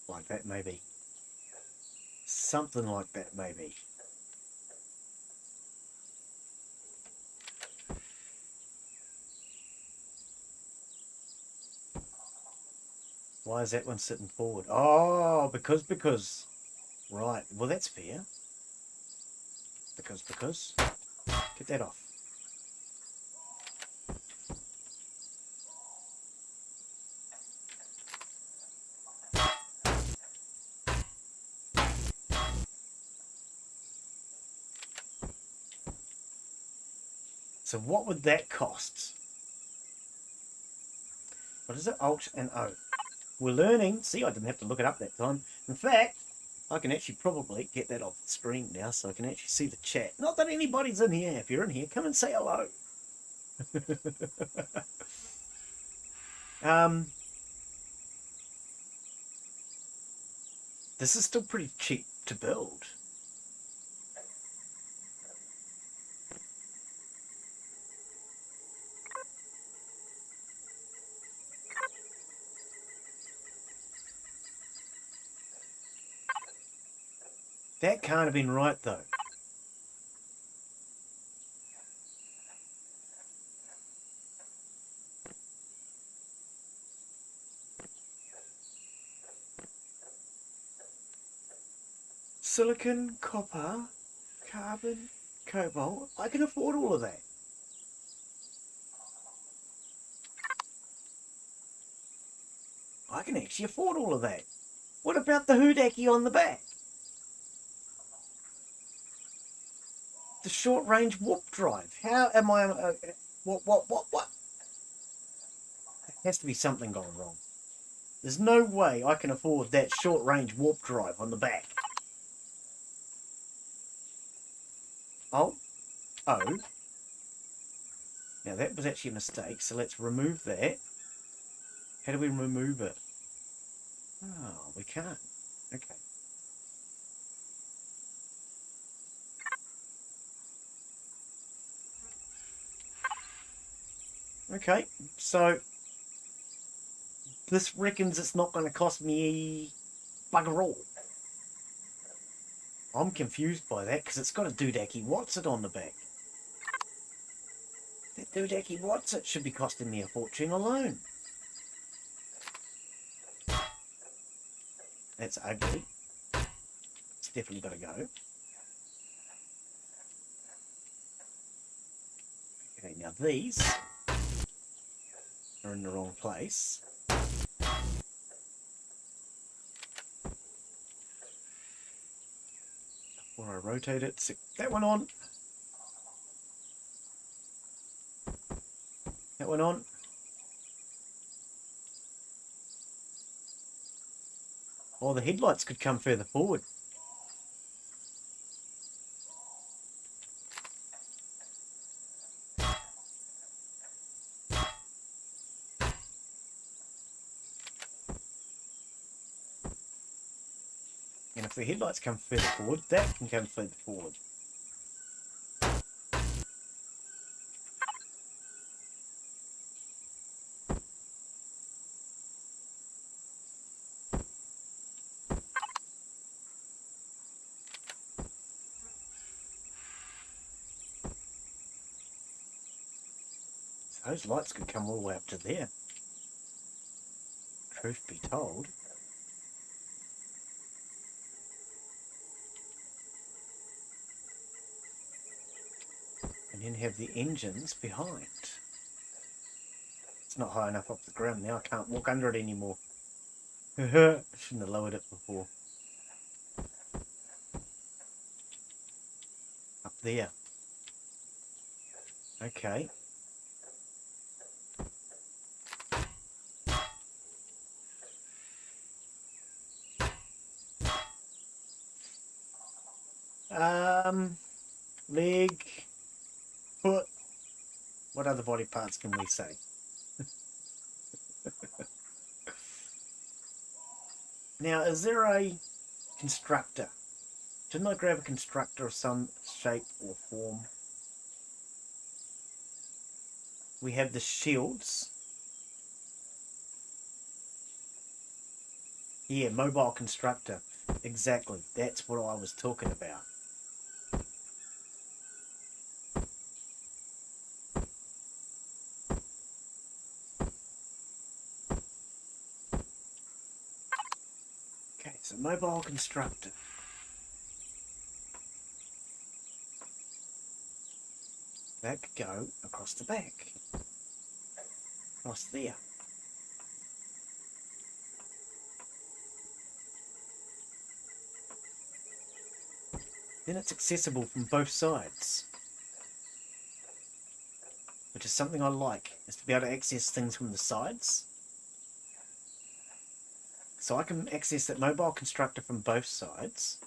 Like that, maybe. Something like that, maybe. Why is that one sitting forward? Oh, because Right, well that's fair. Because... Get that off. So what would that cost? What is it? Alt and O. We're learning. See, I didn't have to look it up that time. In fact, I can actually probably get that off the screen now so I can actually see the chat. Not that anybody's in here. If you're in here, come and say hello. This is still pretty cheap to build. That can't have been right, though. Silicon, copper, carbon, cobalt. I can afford all of that. I can actually afford all of that. What about the hoodaki on the back? The short-range warp drive. How am I... what? There has to be something going wrong. There's no way I can afford that short-range warp drive on the back. Oh. Oh. Now that was actually a mistake, so let's remove that. How do we remove it? Oh, we can't. Okay. Okay, so this reckons it's not going to cost me bugger all. I'm confused by that because it's got a Doodaki What's-It on the back. That Doodaki What's-It should be costing me a fortune alone. That's ugly. It's definitely got to go. Okay, now these are in the wrong place. Before I rotate it, stick that one on. That one on. Oh, the headlights could come further forward. And if the headlights come further forward, that can come further forward. So those lights could come all the way up to there. Truth be told. And then have the engines behind. It's not high enough off the ground now. I can't walk under it anymore. Shouldn't have lowered it before. Up there. Okay. Leg, foot. What other body parts can we say? Now, is there a constructor? Didn't I grab a constructor of some shape or form? We have the shields. Yeah, mobile constructor. Exactly. That's what I was talking about. Okay, so mobile constructor. That could go across the back. Across there. Then it's accessible from both sides. Which is something I like, is to be able to access things from the sides. So I can access that mobile constructor from both sides.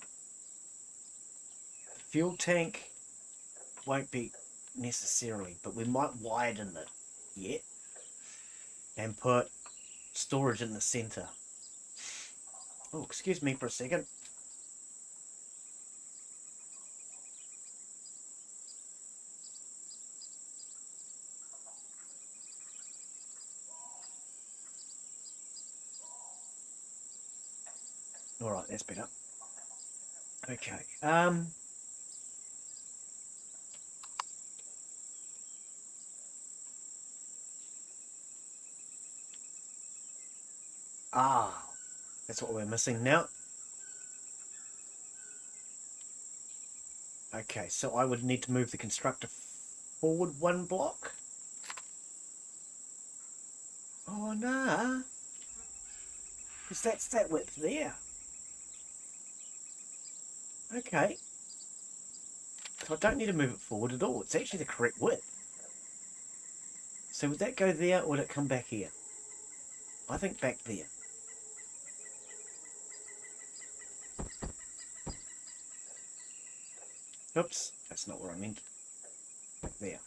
The fuel tank won't be necessarily, but we might widen it yet. And put storage in the centre. Oh, excuse me for a second. Alright, that's better. Okay. That's what we're missing now. Okay, so I would need to move the constructor forward 1 block. Oh, nah. Because that's that width there. Okay. So I don't need to move it forward at all. It's actually the correct width. So would that go there or would it come back here? I think back there. Oops, that's not what I meant. Back there.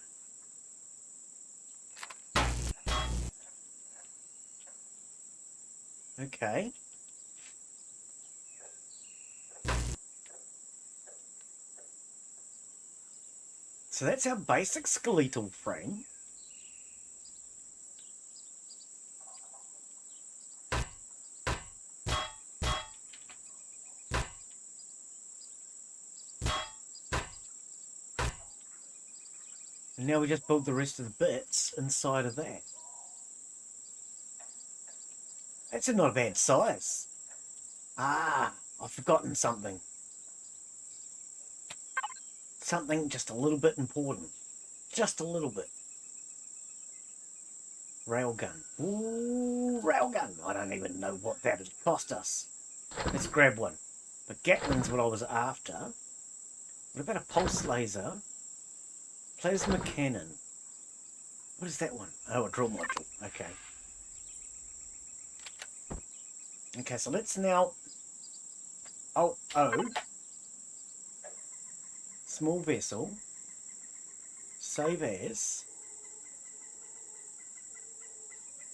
Okay. So that's our basic skeletal frame. And now we just build the rest of the bits inside of that. That's not a bad size. Ah, I've forgotten something. Something just a little bit important. Just a little bit. Railgun. Ooh, railgun. I don't even know what that would cost us. Let's grab one. The Gatling's what I was after. What about a pulse laser? Plasma cannon. What is that one? Oh, a drill module. Okay. Okay, so let's now... Oh. Small vessel. Save as.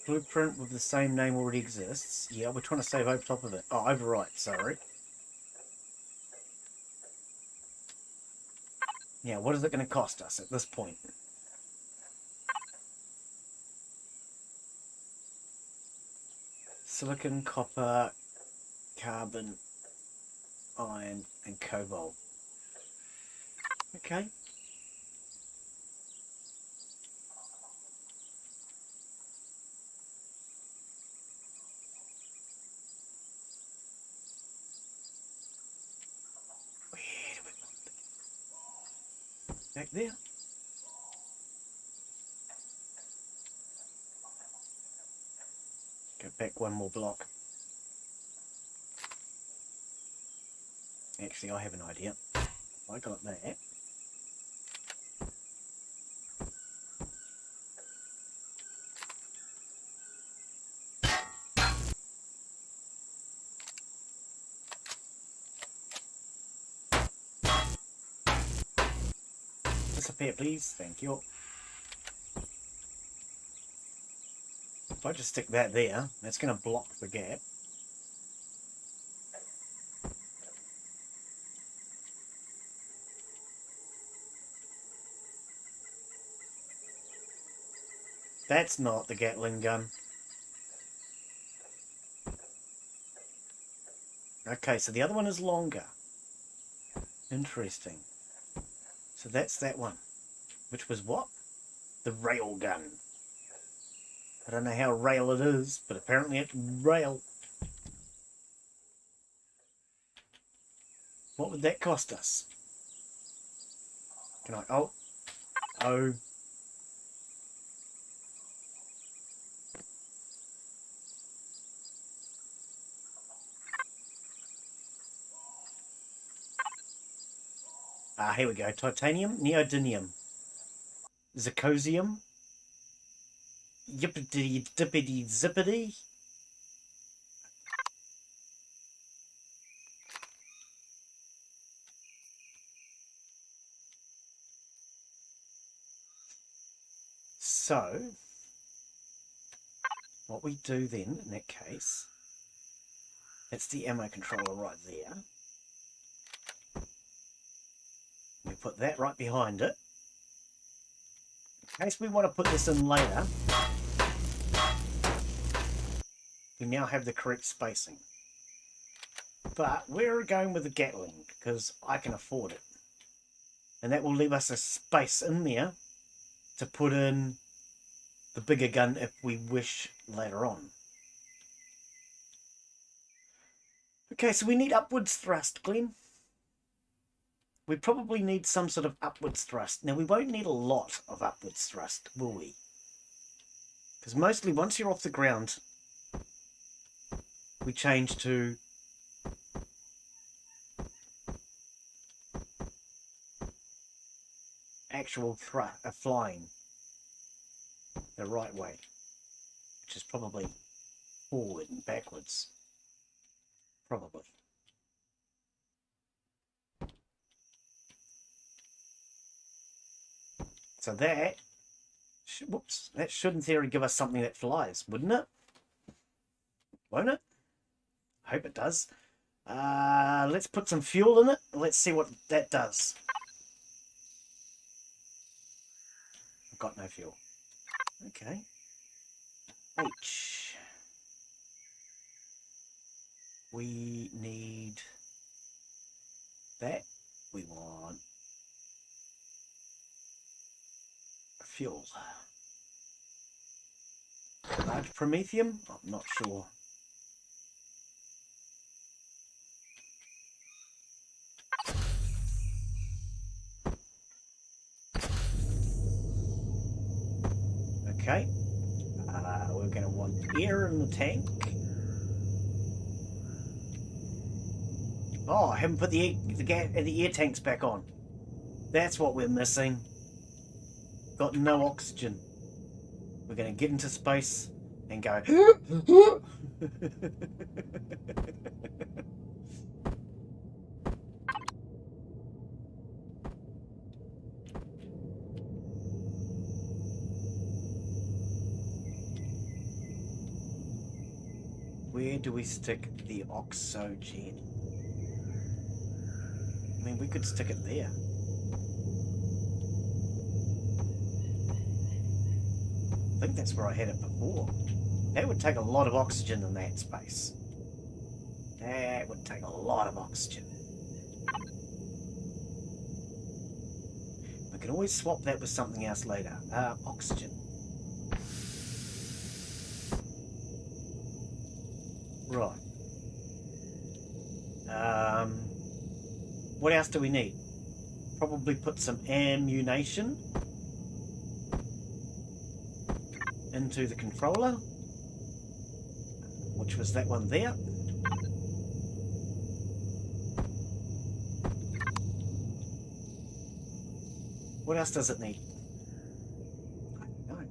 Blueprint with the same name already exists. Yeah, we're trying to save over top of it. Oh, overwrite, sorry. Now, what is it going to cost us at this point? Silicon, copper, carbon, iron, and cobalt. Okay. Where do we put them? Back there. Go back 1 more block. Actually, I have an idea. I got that. Disappear, please. Thank you. If I just stick that there, that's going to block the gap. That's not the Gatling gun. Okay, so the other one is longer. Interesting. So that's that one. Which was what? The rail gun. I don't know how rail it is, but apparently it's rail. What would that cost us? Can I... Oh. Oh. Ah, here we go. Titanium, neodymium, zirconium, yippity dippity zippity. So, what we do then, in that case, that's the ammo controller right there. We put that right behind it. In case we want to put this in later, we now have the correct spacing. But we're going with the Gatling because I can afford it. And that will leave us a space in there to put in the bigger gun if we wish later on. Okay, so we need upwards thrust, Glen. We probably need some sort of upwards thrust. Now, we won't need a lot of upwards thrust, will we? Because mostly, once you're off the ground, we change to actual flying the right way, which is probably forward and backwards. Probably. So that, whoops, that should in theory give us something that flies, wouldn't it? Won't it? I hope it does. Let's put some fuel in it. Let's see what that does. I've got no fuel. Okay. H. We need that. We want fuel. Large promethium? I'm not sure. Okay. We're going to want air in the tank. Oh, I haven't put the air tanks back on. That's what we're missing. Got no oxygen. We're going to get into space and go. Where do we stick the oxygen? I mean, we could stick it there. I think that's where I had it before. That would take a lot of oxygen in that space. That would take a lot of oxygen. We can always swap that with something else later. Oxygen. Right. What else do we need? Probably put some ammunition into the controller, which was that one there. What else does it need? I don't know.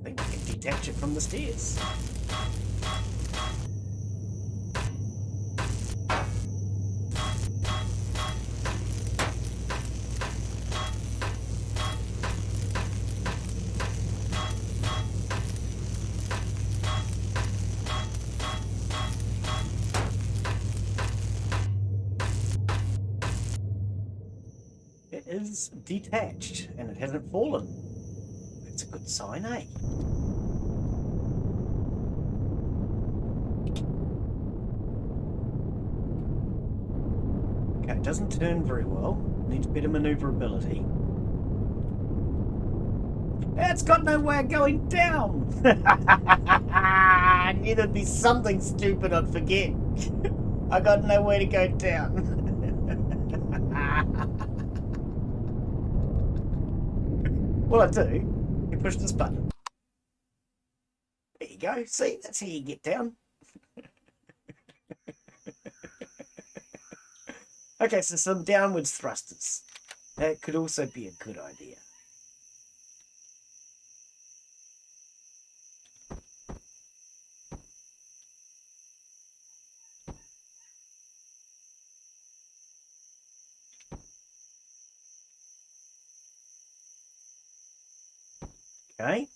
I think we can detach it from the stairs. Is detached and it hasn't fallen. That's a good sign, eh? Okay, it doesn't turn very well. Needs better maneuverability. It's got no way of going down! I knew there'd be something stupid I'd forget. I got no way to go down. What I do, you push this button. There you go. See, that's how you get down. Okay, so some downwards thrusters. That could also be a good idea. Okay.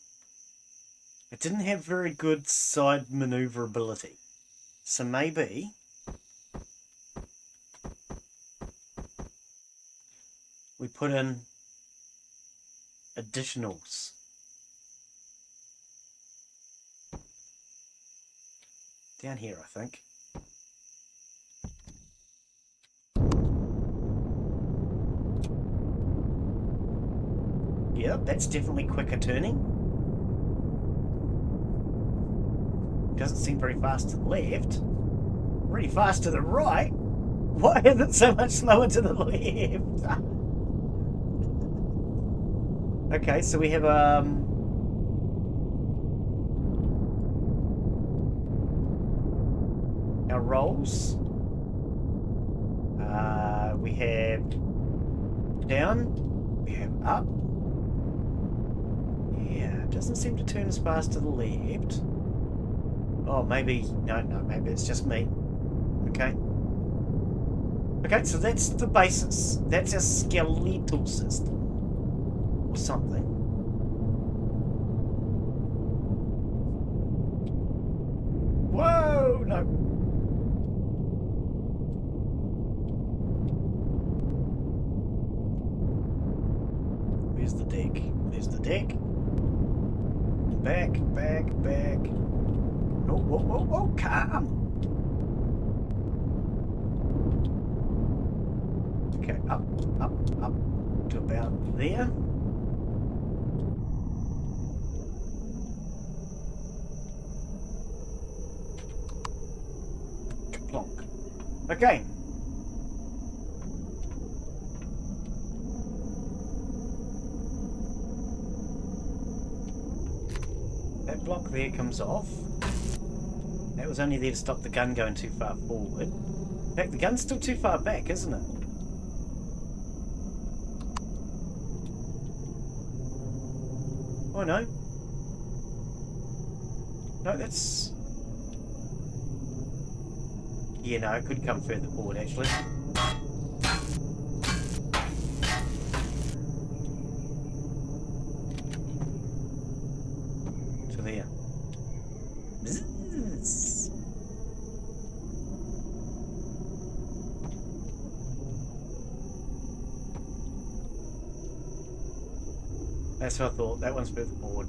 It didn't have very good side maneuverability. So maybe we put in additionals. Down here, I think. Yep, that's definitely quicker turning. Doesn't seem very fast to the left. Pretty fast to the right. Why is it so much slower to the left? Okay, so we have our rolls. We have down. We have up. Yeah, it doesn't seem to turn as fast to the left. Oh, maybe... No, maybe it's just me. Okay. Okay, so that's the basis. That's our skeletal system. Or something. Whoa! No. Where's the deck? There's the deck. Back, back, back. Oh, whoa, whoa, whoa, calm. Okay, up to about there. Plonk. Okay. That block there comes off. That was only there to stop the gun going too far forward. In fact, the gun's still too far back, isn't it? Oh no. No, that's... Yeah, no, it could come further forward actually. To there. Bzzz. That's what I thought. That one's further forward.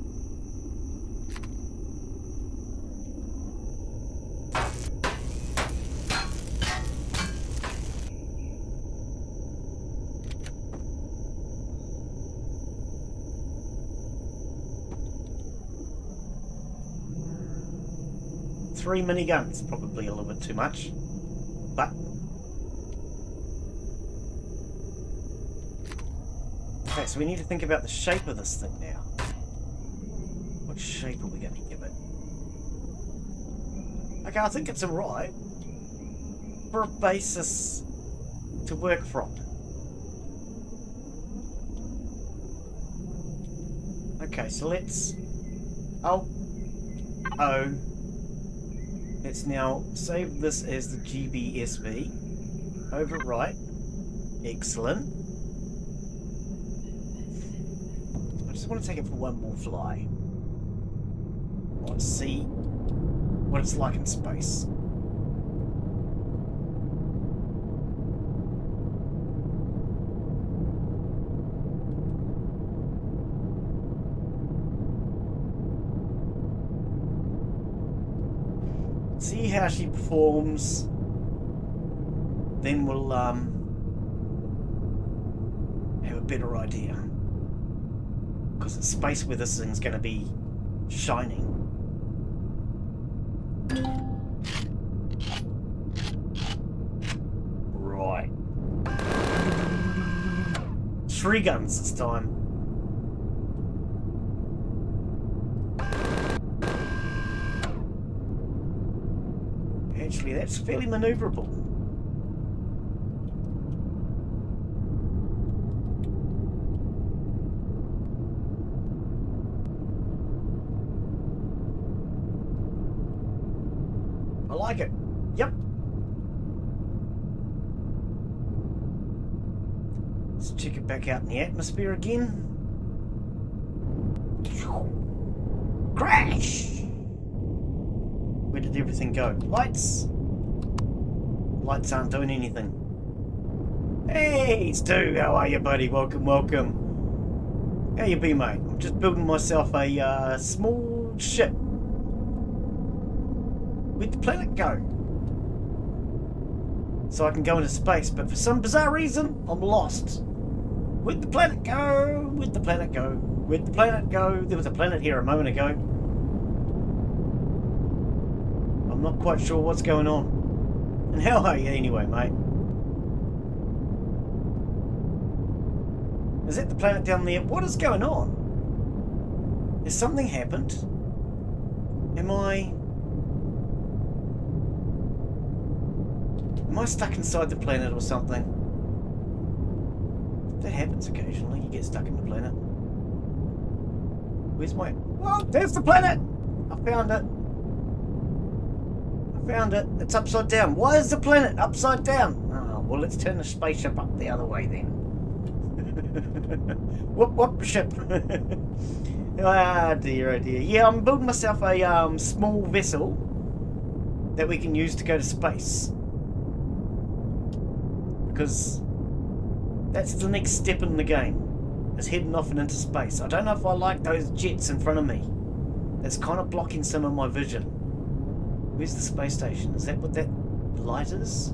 Three miniguns, probably a little bit too much, but okay, so we need to think about the shape of this thing now. What shape are we going to give it? Okay, I think it's alright for a basis to work from. Okay, so let's let's now save this as the GBSV. Overwrite. Excellent. I just want to take it for one more fly. Let's see what it's like in space. See how she performs, then we'll have a better idea. Because it's space where this thing's going to be shining. Right. 3 guns this time. actually. That's fairly manoeuvrable. I like it. Yep. Let's check it back out in the atmosphere again. Crash! Where did everything go? Lights? Lights aren't doing anything. Hey, Stu, how are you, buddy? Welcome, welcome. How you be, mate? I'm just building myself a small ship. Where'd the planet go? So I can go into space, but for some bizarre reason, I'm lost. Where'd the planet go? Where'd the planet go? Where'd the planet go? There was a planet here a moment ago. I'm not quite sure what's going on. And how are you anyway, mate? Is that the planet down there? What is going on? Has something happened? Am I stuck inside the planet or something? That happens occasionally. You get stuck in the planet. Where's my... Oh, there's the planet! I found it. I found it. It's upside down. Why is the planet upside down? Oh, well, let's turn the spaceship up the other way then. Whoop, whoop, ship. Ah, dear, oh dear. Yeah, I'm building myself a small vessel that we can use to go to space. Because that's the next step in the game, is heading off and into space. I don't know if I like those jets in front of me. That's kind of blocking some of my vision. Where's the space station? Is that what that light is?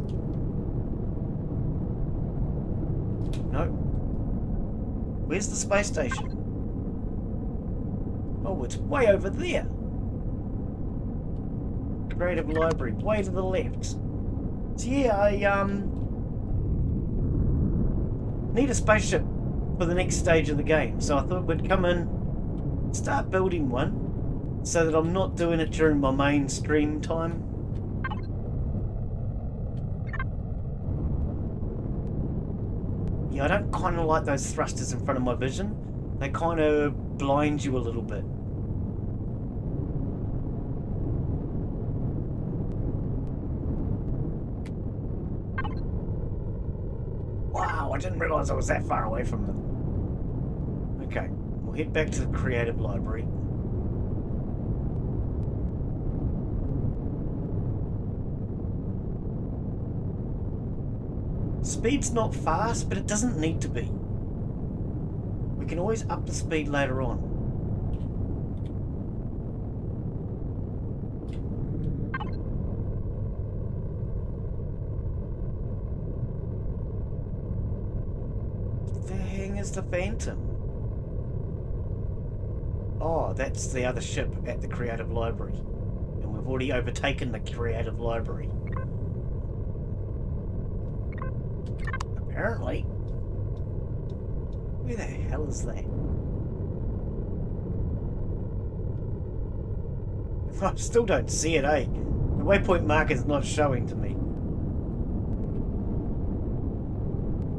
No. Where's the space station? Oh, it's way over there. Creative library, way to the left. So yeah, I need a spaceship for the next stage of the game. So I thought we'd come in, start building one, so that I'm not doing it during my main stream time. Yeah, I don't kind of like those thrusters in front of my vision. They kind of blind you a little bit. Wow, I didn't realise I was that far away from them. Okay, we'll head back to the creative library. Speed's not fast, but it doesn't need to be. We can always up the speed later on. What the hang is the Phantom? Oh, that's the other ship at the creative library. And we've already overtaken the creative library. Apparently. Where the hell is that? I still don't see it, eh? The waypoint marker's not showing to me.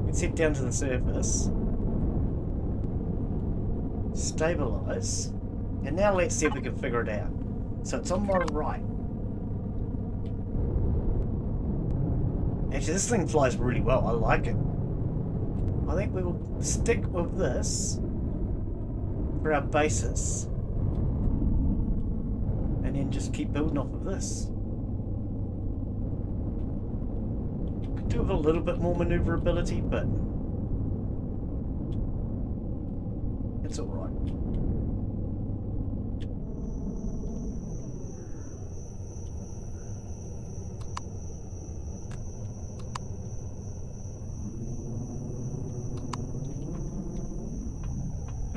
Let's head down to the surface. Stabilize. And now let's see if we can figure it out. So it's on my right. Actually, this thing flies really well. I like it. I think we will stick with this for our basis. And then just keep building off of this. Could do with a little bit more maneuverability, but it's alright.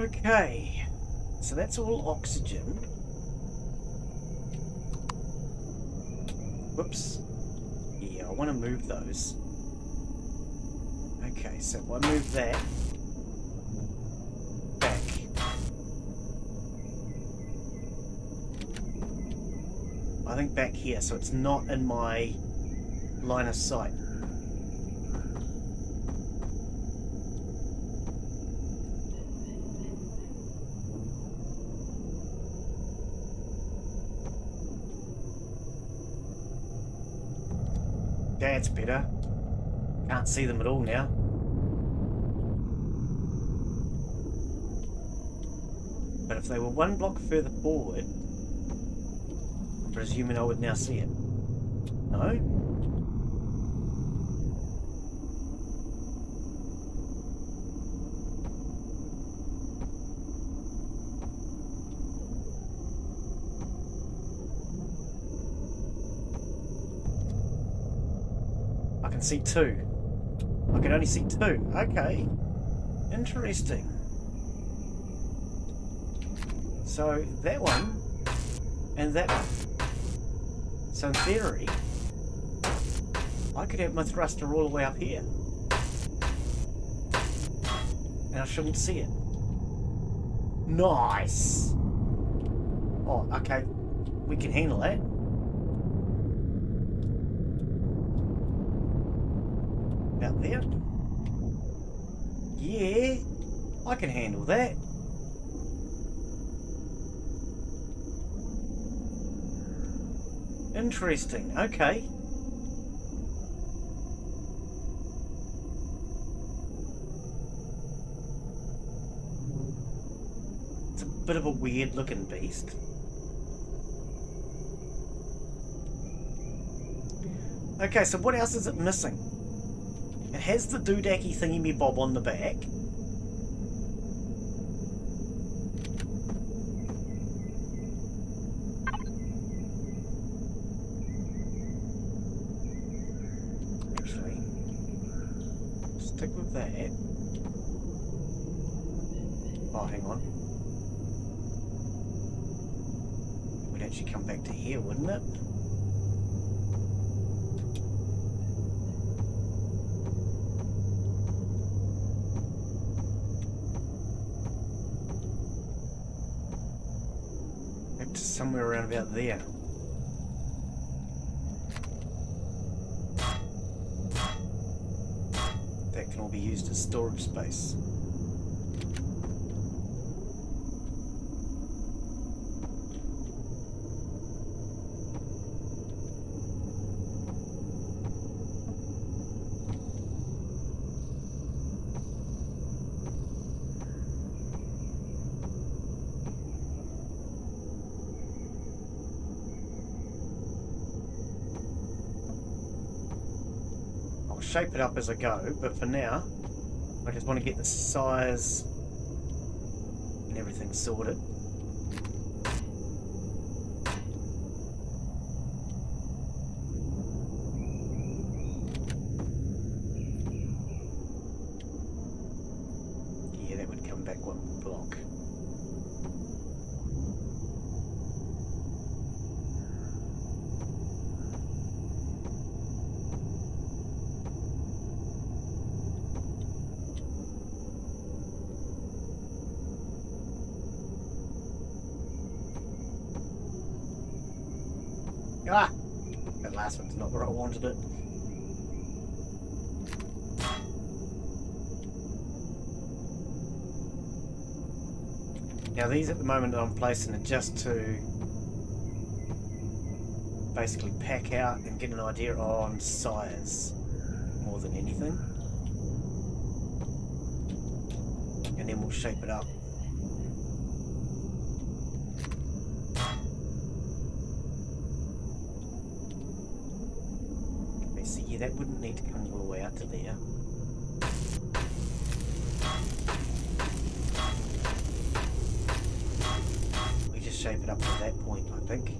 Okay, so that's all oxygen. Whoops. Yeah, I want to move those. Okay, so if I move that back. I think back here, so it's not in my line of sight. That's better. Can't see them at all now. But if they were one block further forward, I'm presuming I would now see it. No? I can see two. I can only see two. Okay. Interesting. So that one and that one. So in theory, I could have my thruster all the way up here. And I shouldn't see it. Nice! Oh, okay. We can handle that. About there. Yeah, I can handle that. Interesting, okay. It's a bit of a weird looking beast. Okay, so what else is it missing? It has the doodacky thingy-me-bob on the back. Actually, stick with that. Oh, hang on. It would actually come back to here, wouldn't it? Somewhere around about there. That can all be used as storage space. Shape it up as I go, but for now I just want to get the size and everything sorted. Yeah, that would come back one block. Ah! That last one's not where I wanted it. Now these at the moment I'm placing it just to basically pack out and get an idea on size more than anything. And then we'll shape it up. That wouldn't need to come all the way out to there. We just shape it up to that point, I think.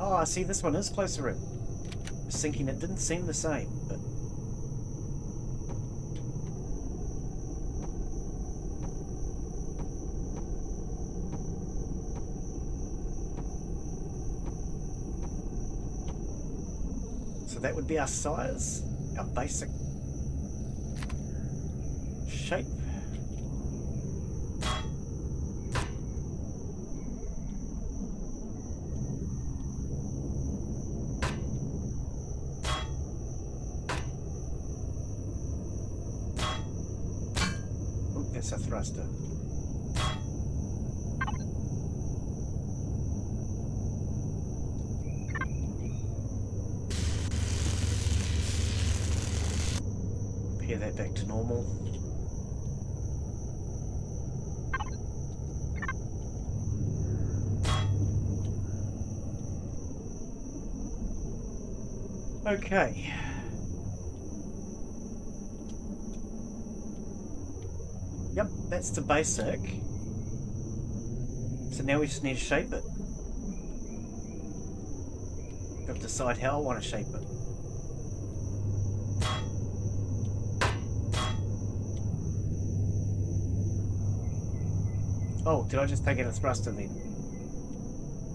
Oh, I see this one is closer in. I was thinking it didn't seem the same, but... So that would be our size, our basic shape. that's a thruster. Pair that back to normal. Okay. Yep, that's the basic. So now we just need to shape it. Got to decide how I want to shape it. Oh, did I just take out a thruster then?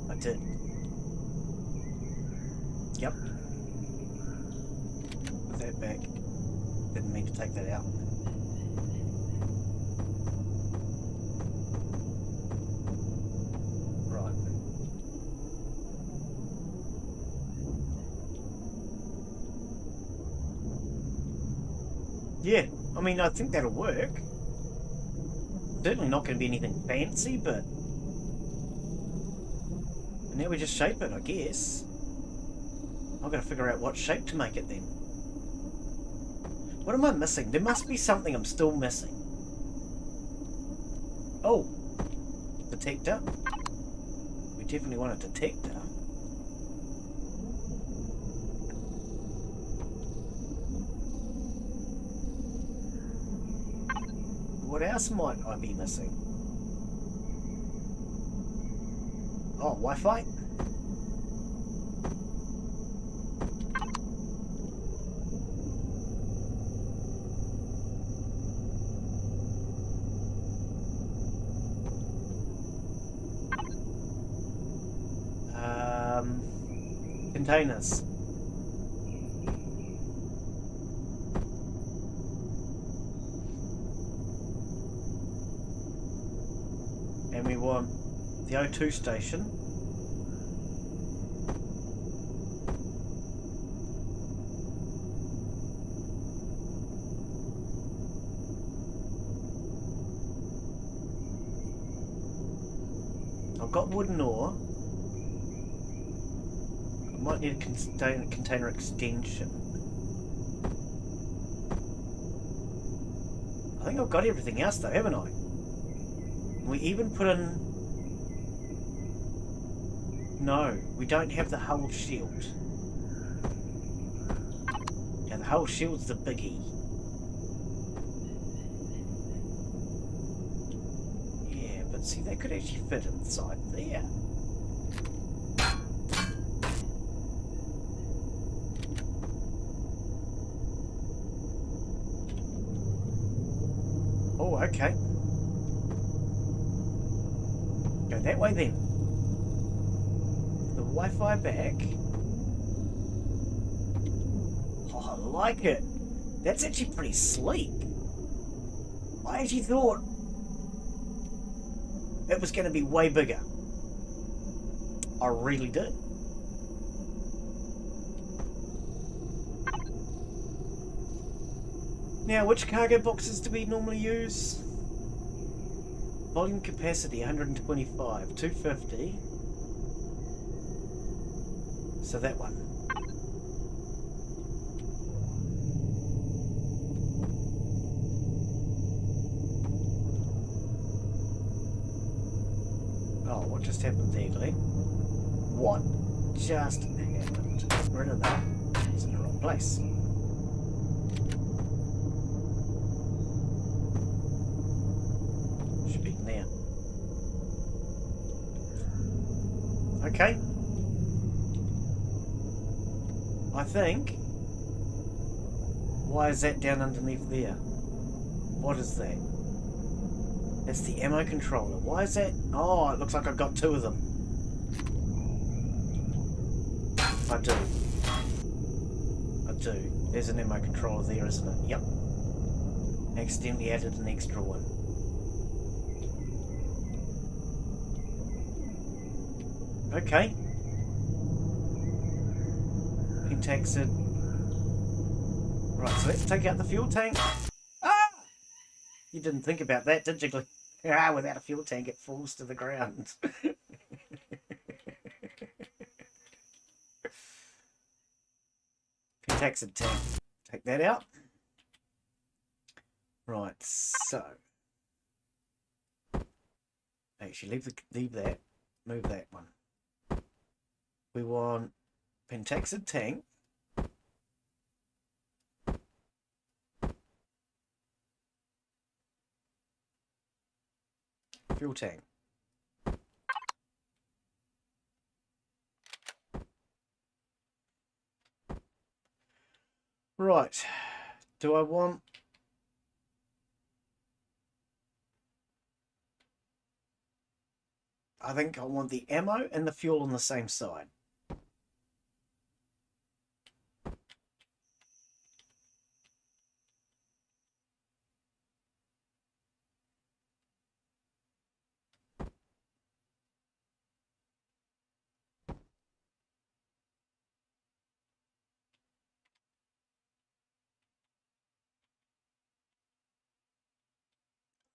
I did. Yep. Put that back. Didn't mean to take that out. Right. Yeah, I mean, I think that'll work. Certainly not going to be anything fancy, but now we just shape it, I guess. I've got to figure out what shape to make it then. What am I missing? There must be something I'm still missing. Oh, detector. We definitely want a detector. What else might I be missing? Oh, Wi-Fi? Containers. And we want the O2 station. I've got wooden ore. I might need a container extension. I think I've got everything else though, haven't I? We even put in... No, we don't have the hull shield. Yeah, the hull shield's the biggie. Yeah, but see, they could actually fit inside there. Oh, okay. Go that way then. The Wi-Fi back. Oh, I like it. That's actually pretty sleek. I actually thought it was going to be way bigger. I really did. Now, which cargo boxes do we normally use? Volume capacity 125, 250. So that one. Oh, what just happened there, Glen? What just happened? Get rid of that. It's in the wrong place. Should be in there. Okay. I think. Why is that down underneath there? What is that? That's the ammo controller. Why is that? Oh, it looks like I've got two of them. I do. I do. There's an ammo controller there, isn't it? Yep. Accidentally added an extra one. Okay. Pentaxid. Right, so let's take out the fuel tank. Ah! You didn't think about that, did you, Glen? Ah, without a fuel tank, it falls to the ground. Pentaxid tank. Take that out. Right, so actually leave that. Move that one. We want pentaxid tank. Fuel tank. Right. Do I want... I think I want the ammo and the fuel on the same side.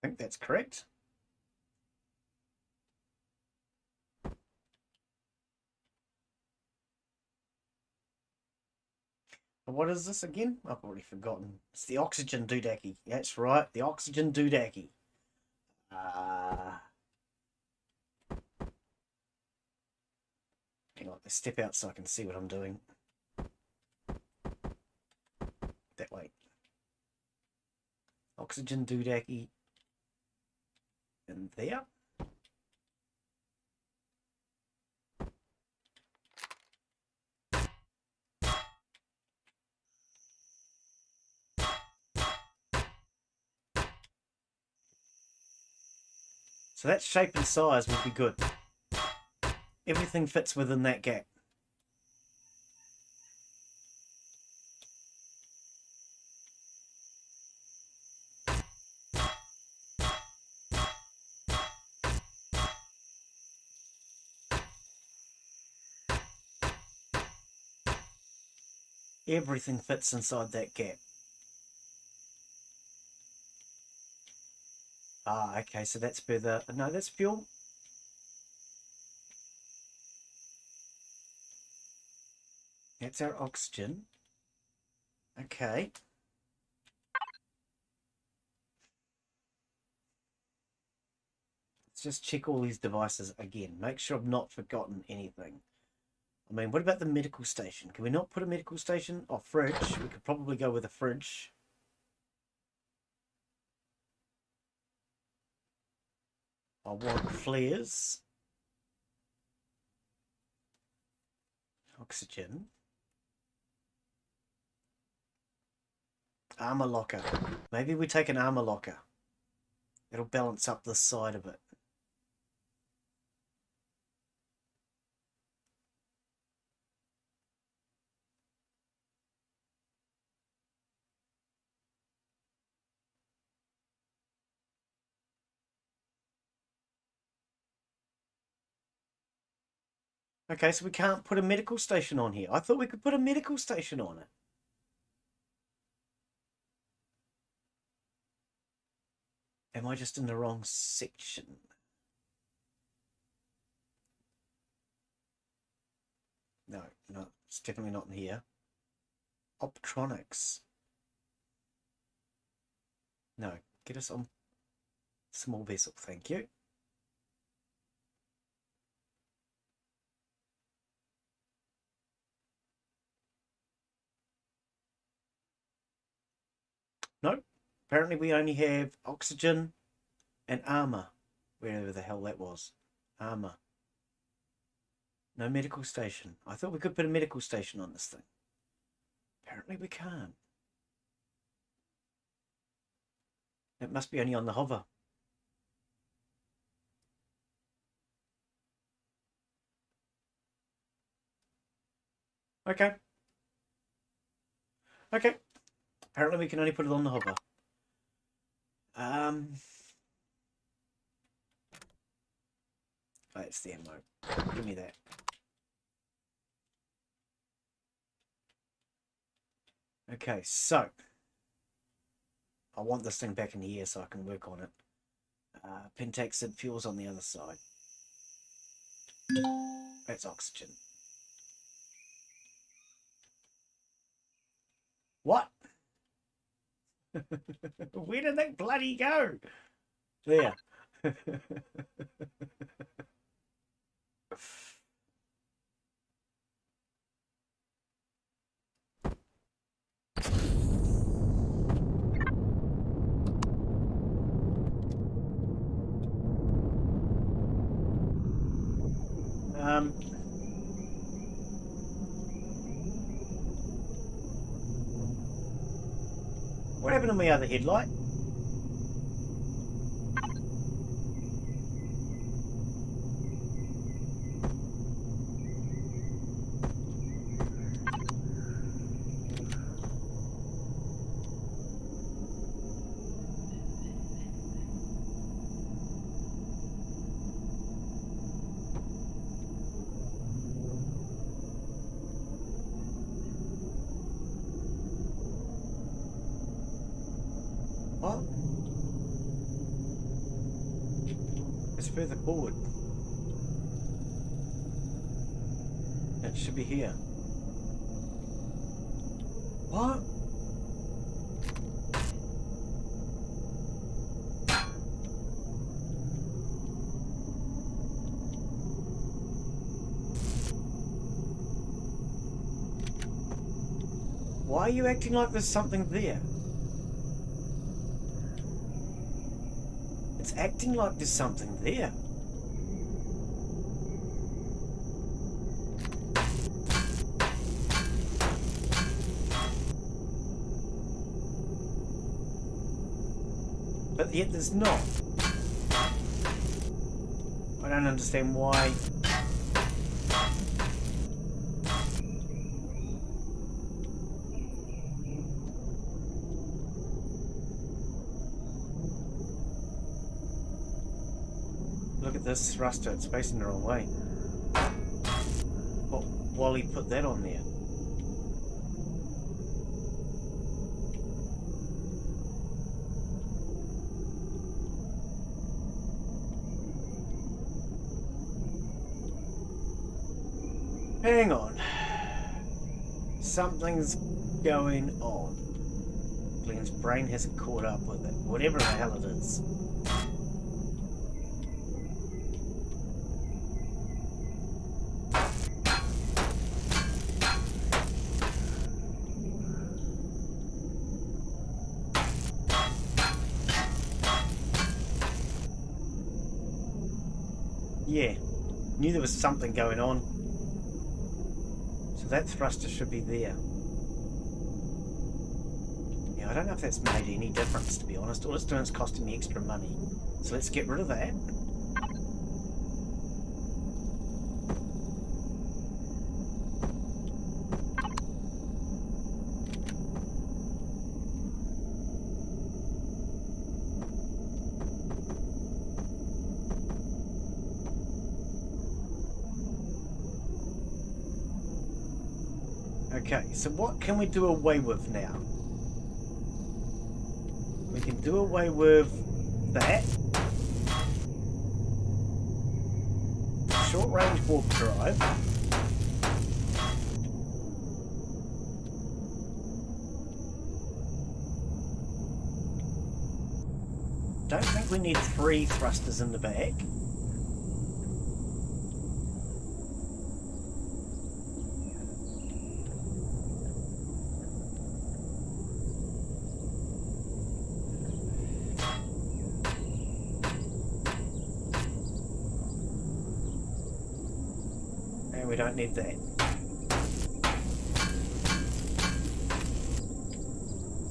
I think that's correct. What is this again? I've already forgotten. It's the oxygen doodacky. That's right, the oxygen doodacky. Hang on, let's step out so I can see what I'm doing. That way. Oxygen doodacky. And there. So that shape and size will be good. Everything fits within that gap. Everything fits inside that gap. Ah, okay, so that's further... No, that's fuel. That's our oxygen. Okay. Let's just check all these devices again. Make sure I've not forgotten anything. I mean, what about the medical station? Can we not put a medical station? Oh, fridge. We could probably go with a fridge. I want flares. Oxygen. Armor locker. Maybe we take an armor locker. It'll balance up the side of it. Okay, so we can't put a medical station on here. I thought we could put a medical station on it. Am I just in the wrong section? No, it's definitely not in here. Optronics. No, get us on small vessel, thank you. No, apparently we only have oxygen and armor. Wherever the hell that was. Armor. No medical station. I thought we could put a medical station on this thing. Apparently we can't. It must be only on the hover. Okay. Okay. Apparently we can only put it on the hover. That's the ammo. Give me that. Okay, so I want this thing back in here so I can work on it. Pentaxid fuel's on the other side. That's oxygen. What? Where did that bloody go? There. What happened to my other headlight? What? It's further forward. It should be here. What? Why are you acting like there's something there? It's acting like there's something there. But yet there's not. I don't understand why. Look at this thruster, it's facing the wrong way. Well, Wally put that on there. Hang on. Something's going on. Glen's brain hasn't caught up with it. Whatever the hell it is. Yeah, knew there was something going on. So that thruster should be there. Yeah, I don't know if that's made any difference, to be honest. All it's doing is costing me extra money. So let's get rid of that. Okay, so what can we do away with now? We can do away with that. Short range warp drive. Don't think we need 3 thrusters in the back. We don't need that.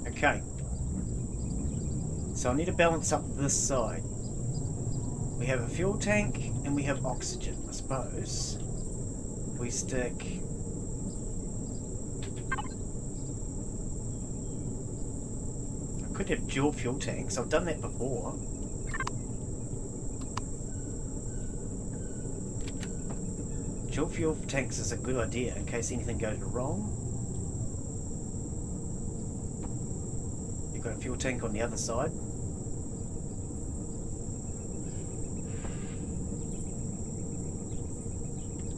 Okay. So I need to balance up this side. We have a fuel tank and we have oxygen, I suppose. We stick... I could have dual fuel tanks. I've done that before. Dual fuel tanks is a good idea in case anything goes wrong. got a fuel tank on the other side.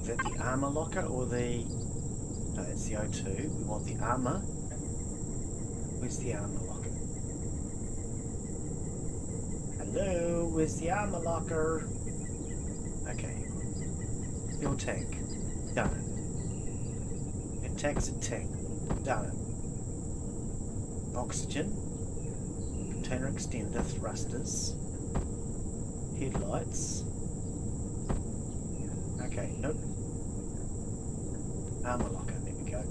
Is that the armor locker or the... No, it's the O2. We want the armor. Where's the armor locker? Hello, where's the armor locker? Okay. Fuel tank. Done it. Attacks a tank. Done it. Oxygen. Container extender, thrusters. Headlights. Okay, nope. Armor locker, there we go.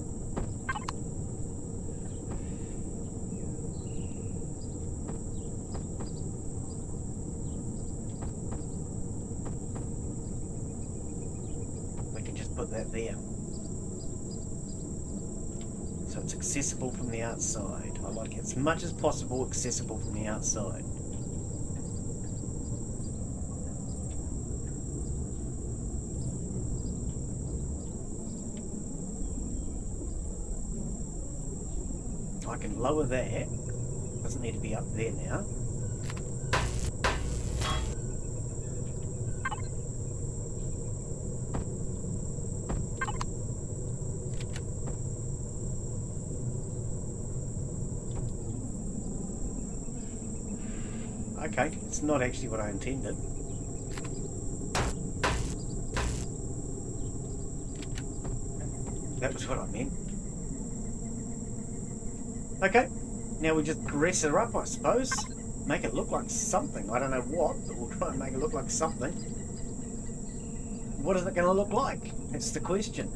We can just put that there. So it's accessible from the outside. I like it as much as possible accessible from the outside. I can lower that. Doesn't need to be up there now. Okay, it's not actually what I intended. That was what I meant. Okay, now we just dress her up, I suppose. Make it look like something. I don't know what, but we'll try and make it look like something. What is it going to look like? That's the question.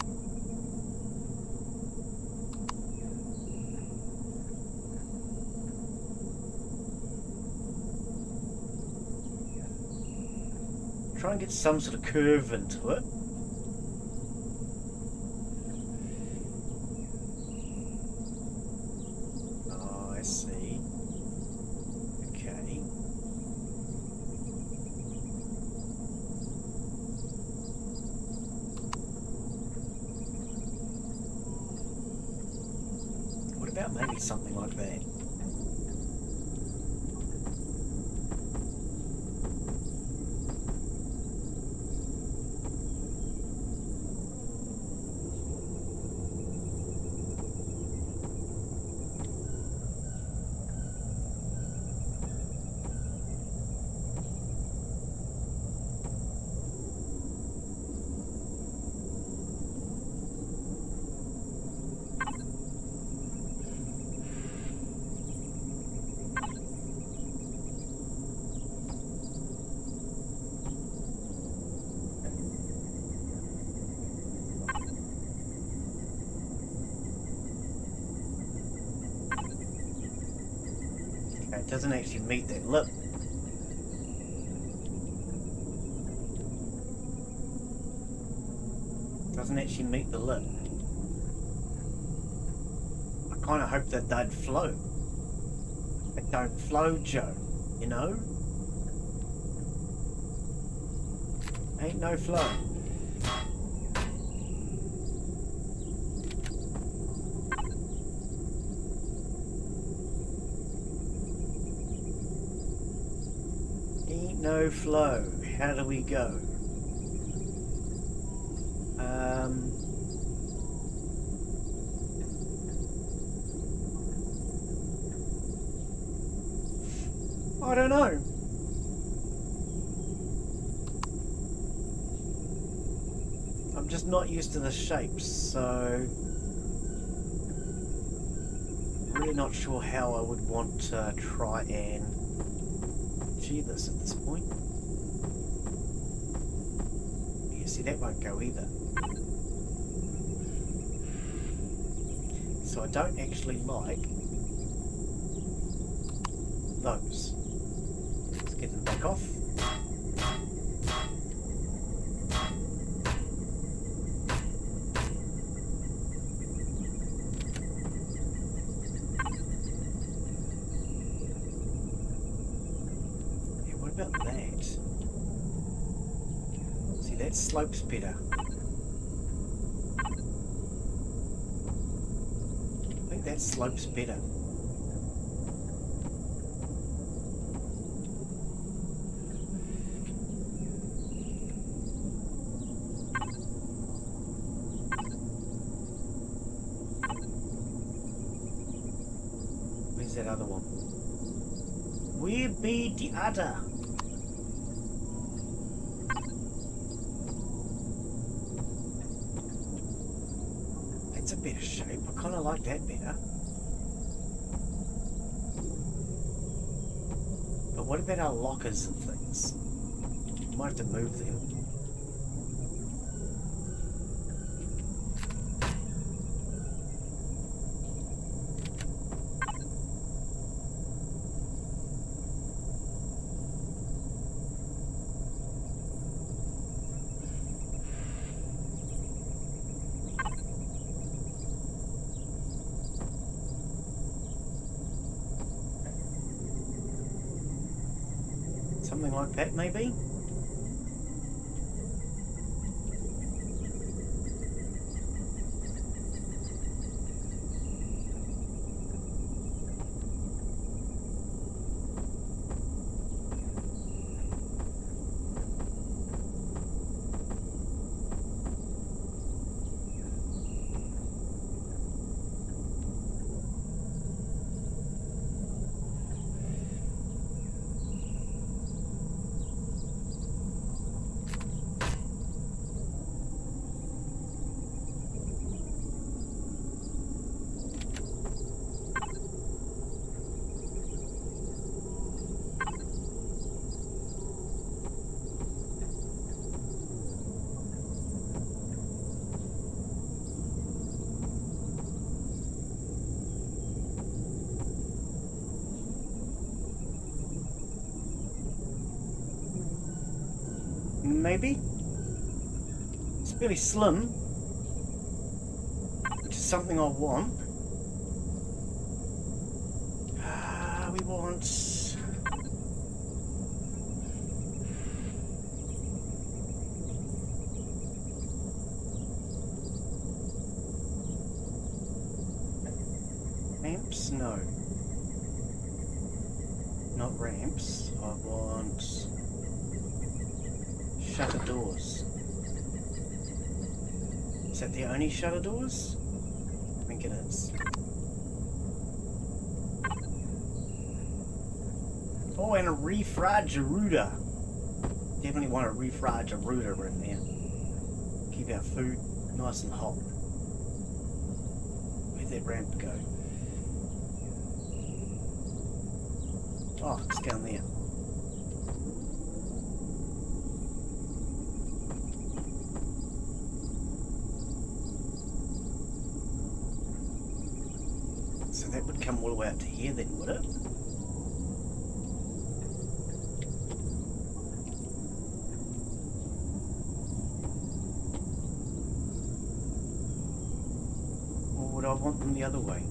Try and get some sort of curve into it. Oh, I see. Okay. What about maybe something like that? It doesn't actually meet that lip. Doesn't actually meet the lip. I kind of hope that they'd flow. They don't flow, Joe. You know? Ain't no flow. No flow. How do we go? I don't know. I'm just not used to the shapes, so I'm really not sure how I would want to try and achieve this at this point. Yeah, see, that won't go either. So I don't actually like those. Let's get them back off. That slopes better. I think that slopes better. that other one? Where be the other? That's a better shape. I kind of like that better. But what about our lockers and things? We might have to move them. Something like that, maybe? Maybe? It's really slim, which is something I want. We want... ramps? No. Not ramps. I want... shutter doors. Is that the only shutter doors? I think it is. Oh, and a refrigerator. Definitely want a refrigerator in there. Keep our food nice and hot. Where'd that ramp go? Oh, it's down there. So that would come all the way out to here then, would it? Or would I want them the other way?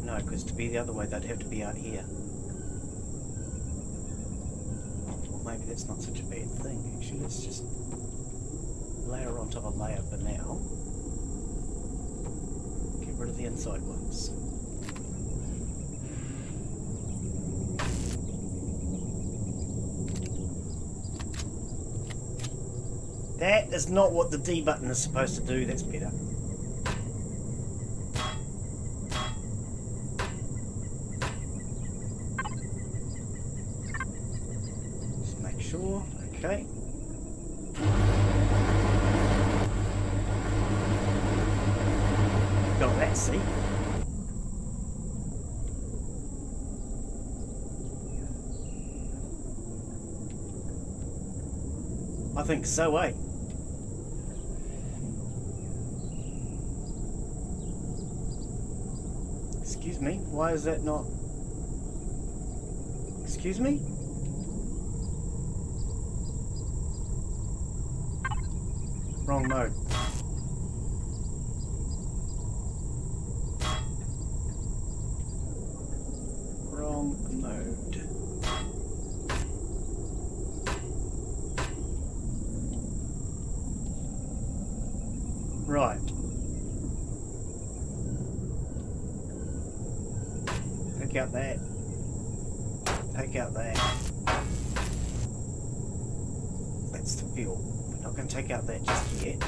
No, because to be the other way they'd have to be out here. Well, maybe that's not such a bad thing actually. Let's just layer on top of layer for now. Rid of the inside ones. That is not what the D button is supposed to do. That's better. Just make sure. Okay. Got that, see? I think so, eh? Excuse me? Why is that not... Excuse me? Wrong mode. Mode. Right. Take out that. Take out that. That's the fuel. We're not going to take out that just yet.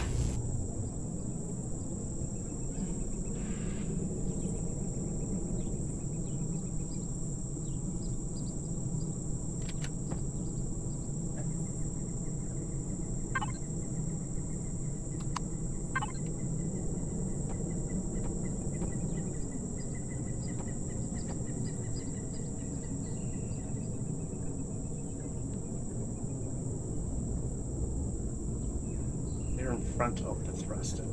in front of the thruster.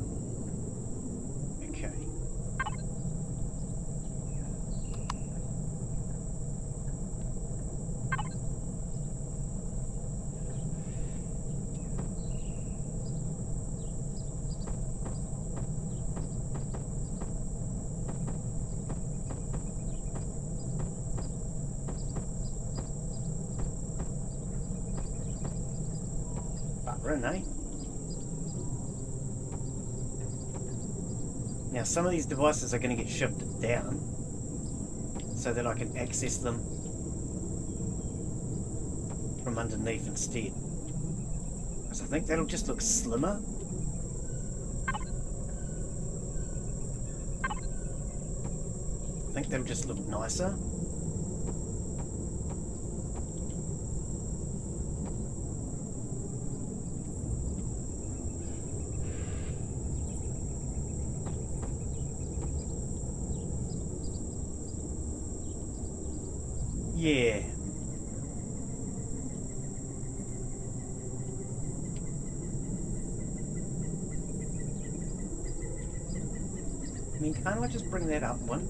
Okay. Eh? Now some of these devices are going to get shifted down so that I can access them from underneath instead. Because I think that'll just look slimmer. I think that'll just look nicer. Yeah. I mean, can't I just bring that up one?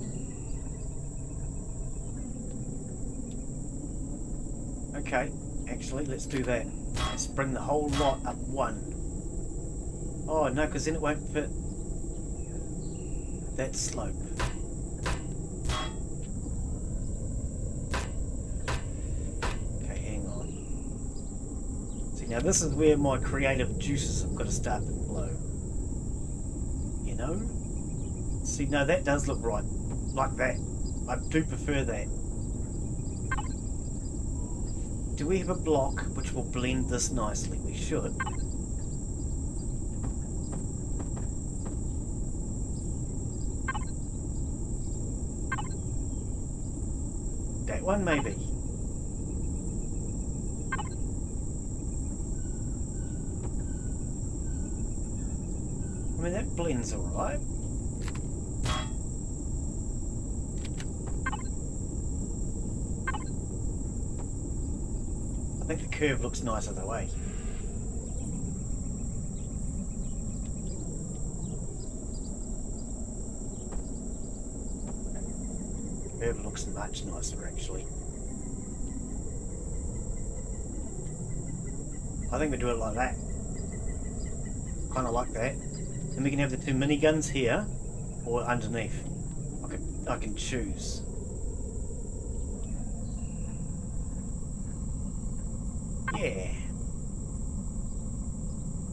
Okay, actually, let's do that. Let's bring the whole lot up one. Oh, no, because then it won't fit that slope. Now this is where my creative juices have got to start to flow. You know? See, no, that does look right. Like that. I do prefer that. Do we have a block which will blend this nicely? We should. That one maybe. I mean, that blends alright. I think the curve looks nicer though, eh? The curve looks much nicer actually. I think we do it like that. Kind of like that. And we can have the two miniguns here or underneath. I can choose. Yeah.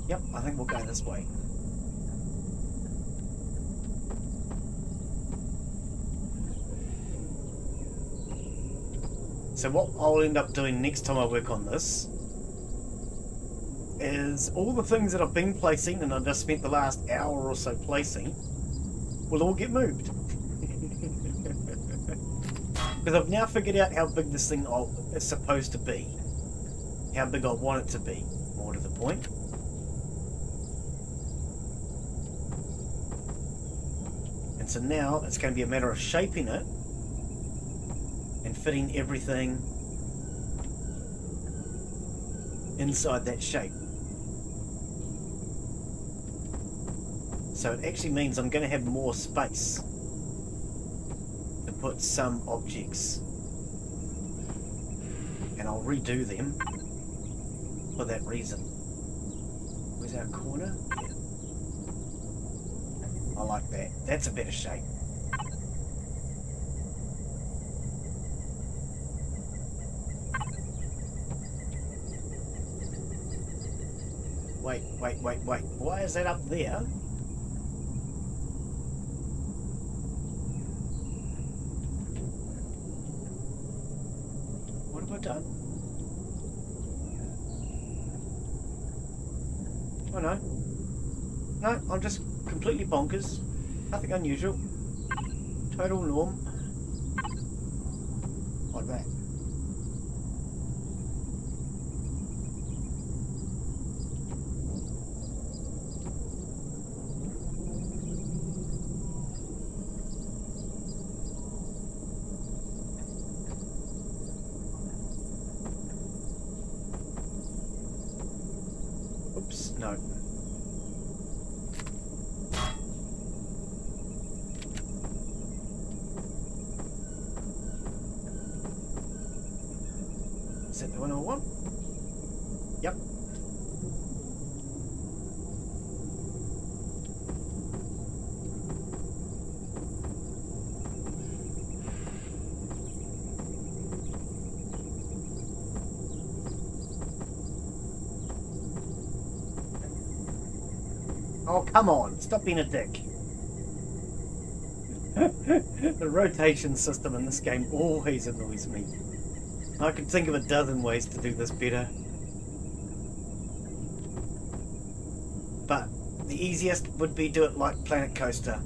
Yep, I think we'll go this way. So what I'll end up doing next time I work on this is all the things that I've been placing and I've just spent the last hour or so placing will all get moved. Because I've now figured out how big this thing is supposed to be. How big I want it to be, more to the point. And so now it's going to be a matter of shaping it and fitting everything inside that shape. So it actually means I'm going to have more space to put some objects, and I'll redo them for that reason. Where's our corner? Yeah. I like that. That's a better shape. Wait. Why is that up there? What have I done? Oh no. No, I'm just completely bonkers. Nothing unusual. Total norm. Like that. Oops, no. Is that the one I want? Yep. Oh, come on. Stop being a dick. The rotation system in this game always annoys me. I could think of a dozen ways to do this better. But the easiest would be do it like Planet Coaster.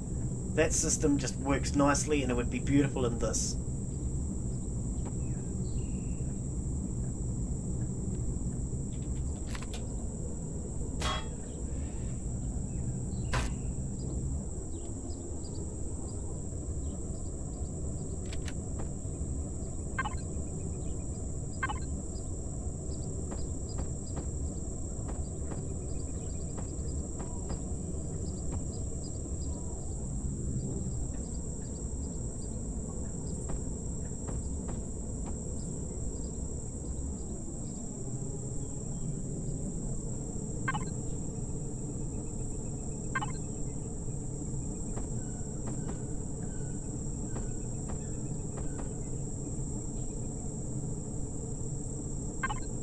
That system just works nicely and it would be beautiful in this.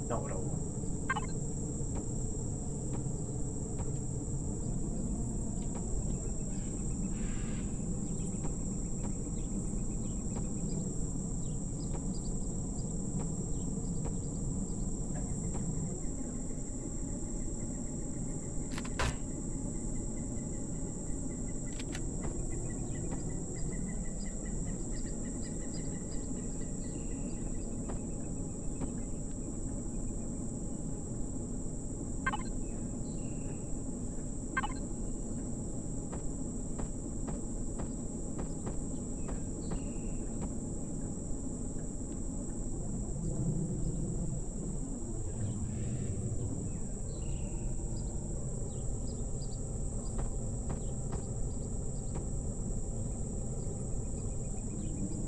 Not what I want.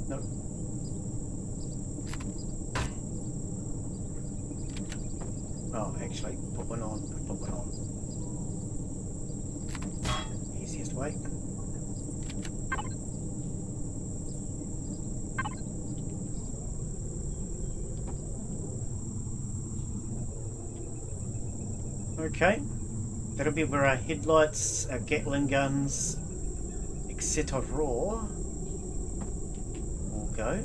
No. Oh, actually, put one on and put one on. Easiest way. Okay, that'll be where our headlights, our Gatling guns, etc. will go.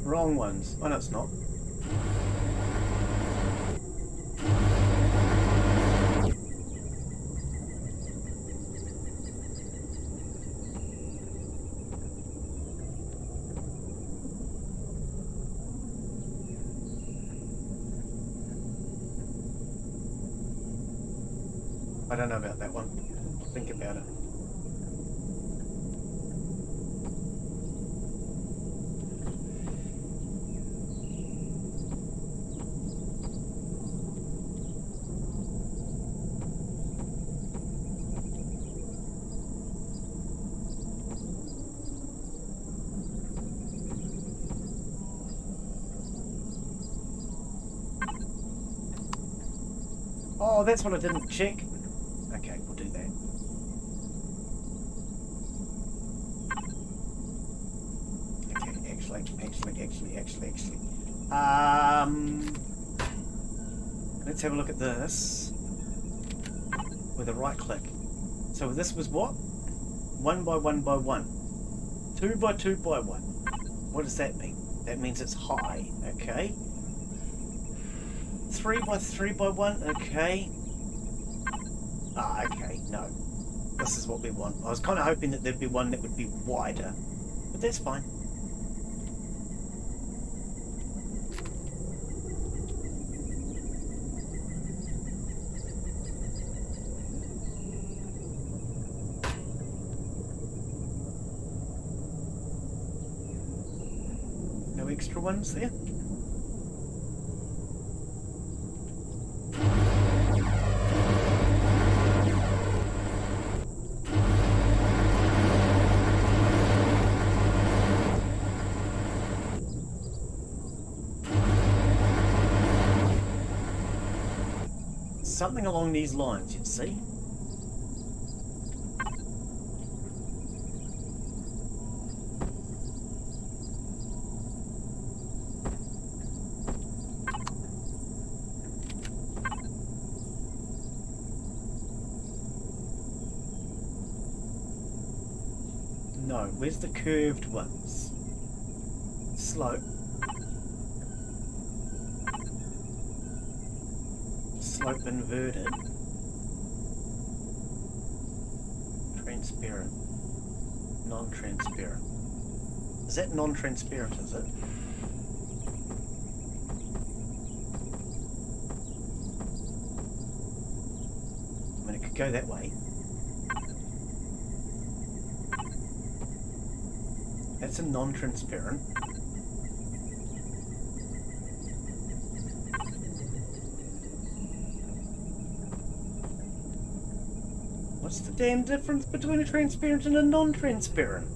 Wrong ones. Oh no, it's not. I don't know about that one. Think about it. Oh, that's what I didn't check. Okay, we'll do that. Okay, actually. Let's have a look at this with a right click. So this was what? 1 by 1 by 1. 2 by 2 by 1. What does that mean? That means it's high, okay. 3 by 3 by 1, okay. Ah, okay, no. This is what we want. I was kind of hoping that there'd be one that would be wider, but that's fine. No extra ones there? something along these lines, you'd see. No, where's the curved ones? Slope. Slope inverted. Transparent. Non-transparent. Is that non-transparent, is it? I mean, it could go that way. That's a non-transparent. What's the damn difference between a transparent and a non-transparent?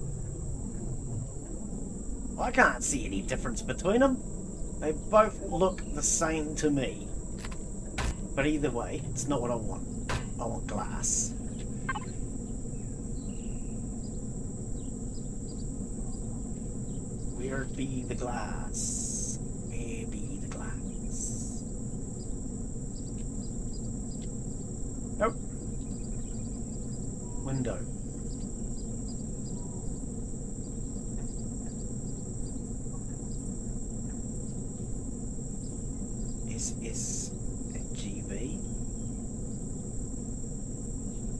I can't see any difference between them. They both look the same to me. But either way, it's not what I want. I want glass. Where be the glass? Where be the glass? Nope. Window. SS and GB.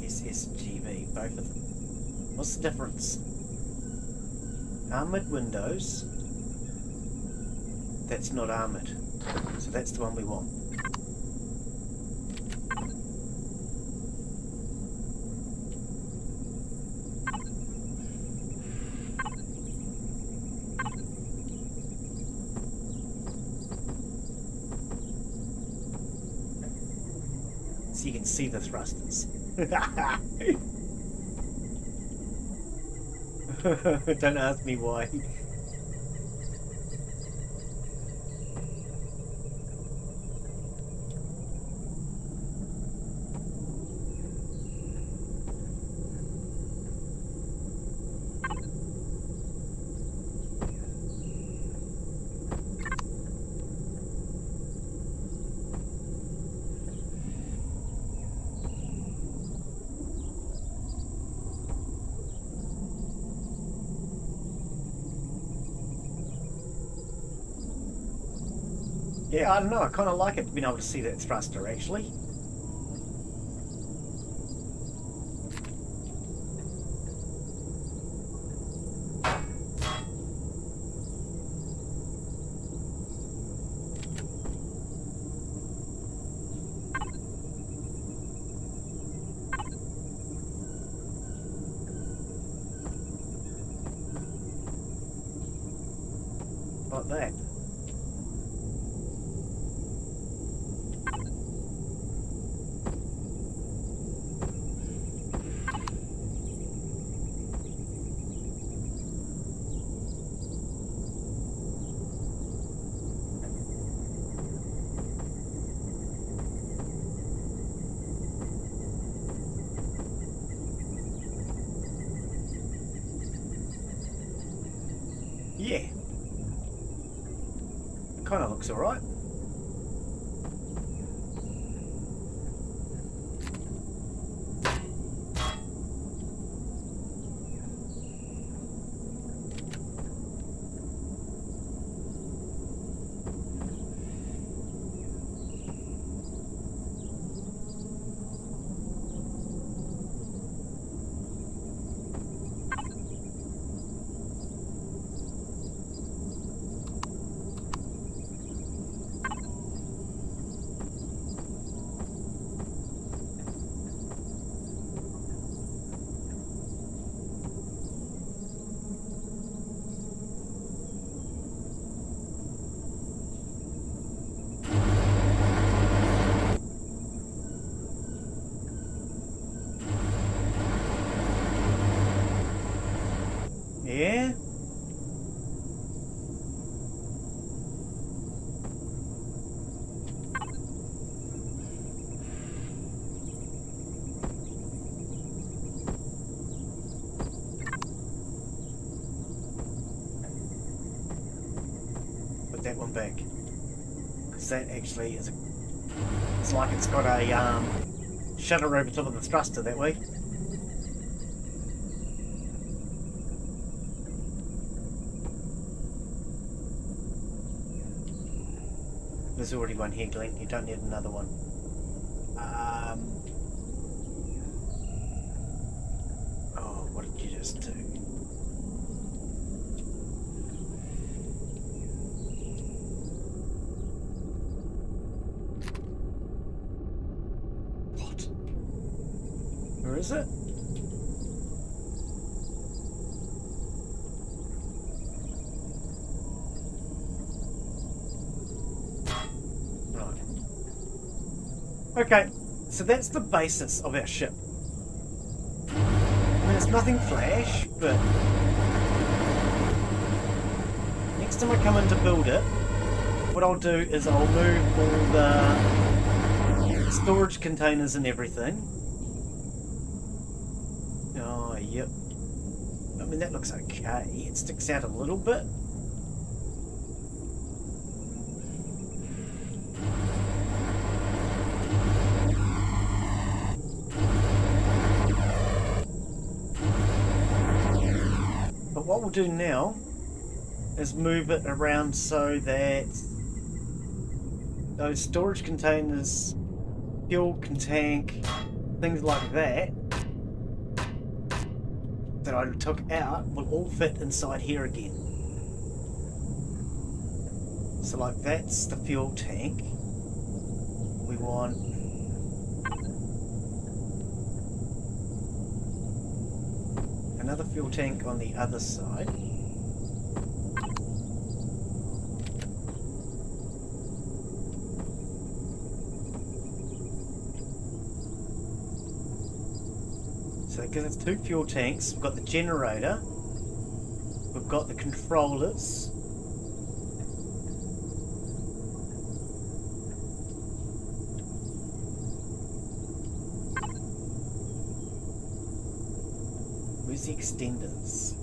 SSGB, both of them. What's the difference? Armoured windows. That's not armoured. So that's the one we want. So you can see the thrusters. Don't ask me why. Yeah, I don't know, I kind of like it being able to see that thruster actually. Like that. Yeah. Kind of looks alright. that one back. Because that actually is a... It's like it's got a shutter over top of the thruster that way. There's already one here, Glen. You don't need another one. Oh, what did you just do? What? Where is it? Okay, so that's the basis of our ship. I mean, it's nothing flash, but next time I come in to build it, what I'll do is I'll move all the storage containers and everything. Oh, yep. I mean, that looks okay. It sticks out a little bit. What we'll do now is move it around so that those storage containers, fuel tank, things like that that I took out will all fit inside here again. So like that's the fuel tank. We want another fuel tank on the other side. So that gives us 2 fuel tanks. We've got the generator. We've got the controllers. Where's the extenders?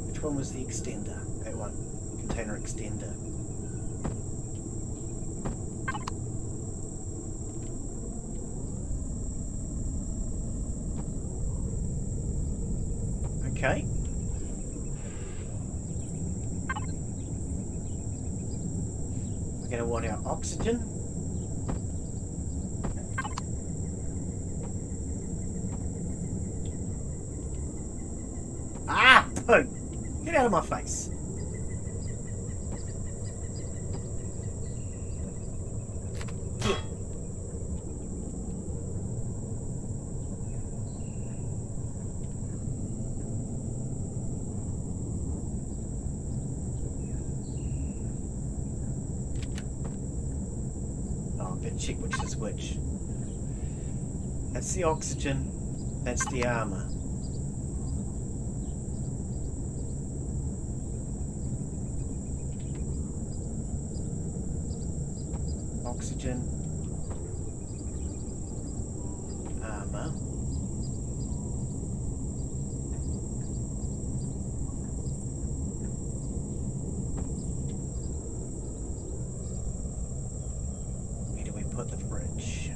Which one was the extender? That one. Container extender. Okay. We're going to want our oxygen. Ah! Poo! Get out of my face. Get. Oh, better check which is which. That's the oxygen. That's the armor. Oxygen, armor, where do we put the fridge?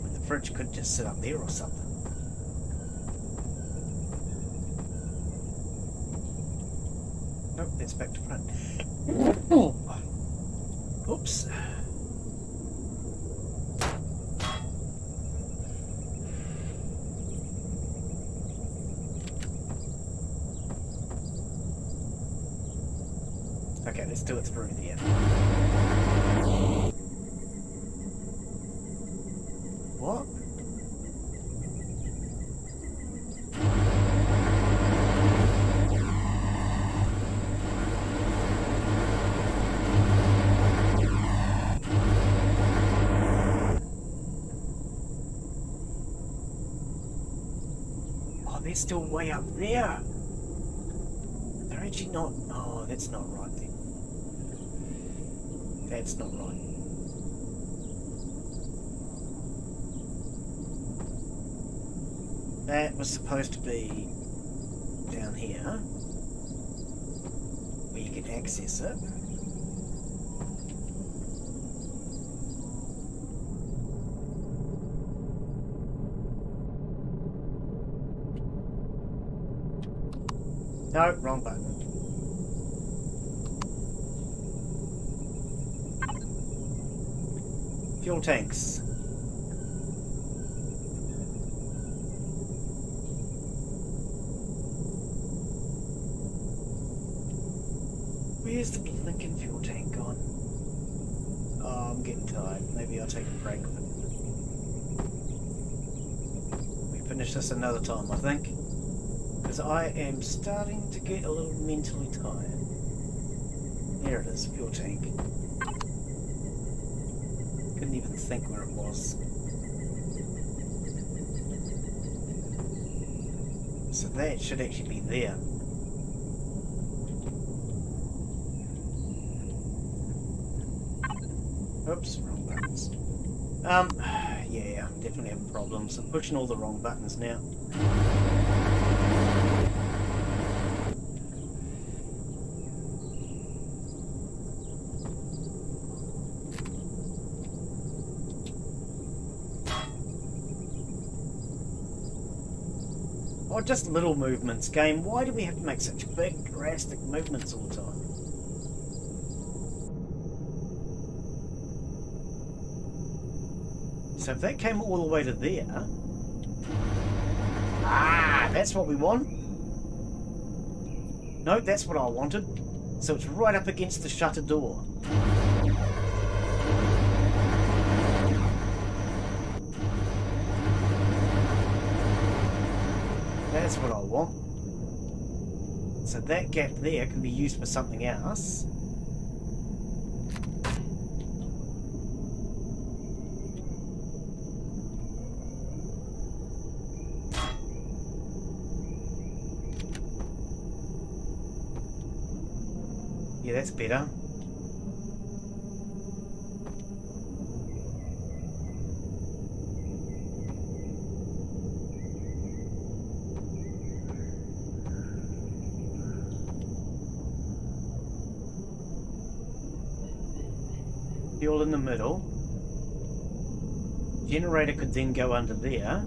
Well, the fridge could just sit up there or something. Nope, that's back to front. Oops. Okay, let's do it through the end. What? They're still way up there. They're actually not... Oh, that's not right then. That's not right. That was supposed to be down here. can't access it. No, wrong button. Fuel tanks. Where's the blinking fuel tank gone? Oh, I'm getting tired. Maybe I'll take a break. We finish this another time, I think. Because I am starting to get a little mentally tired. There it is, fuel tank. Couldn't even think where it was. So that should actually be there. Oops, wrong buttons. Yeah, I'm definitely having problems. I'm pushing all the wrong buttons now. Oh, just little movements, game. Why do we have to make such big, drastic movements all the time? So if that came all the way to there... Ah, that's what we want? No, that's what I wanted. So it's right up against the shutter door. That's what I want. So that gap there can be used for something else. Yeah, that's better. Fuel in the middle. Generator could then go under there.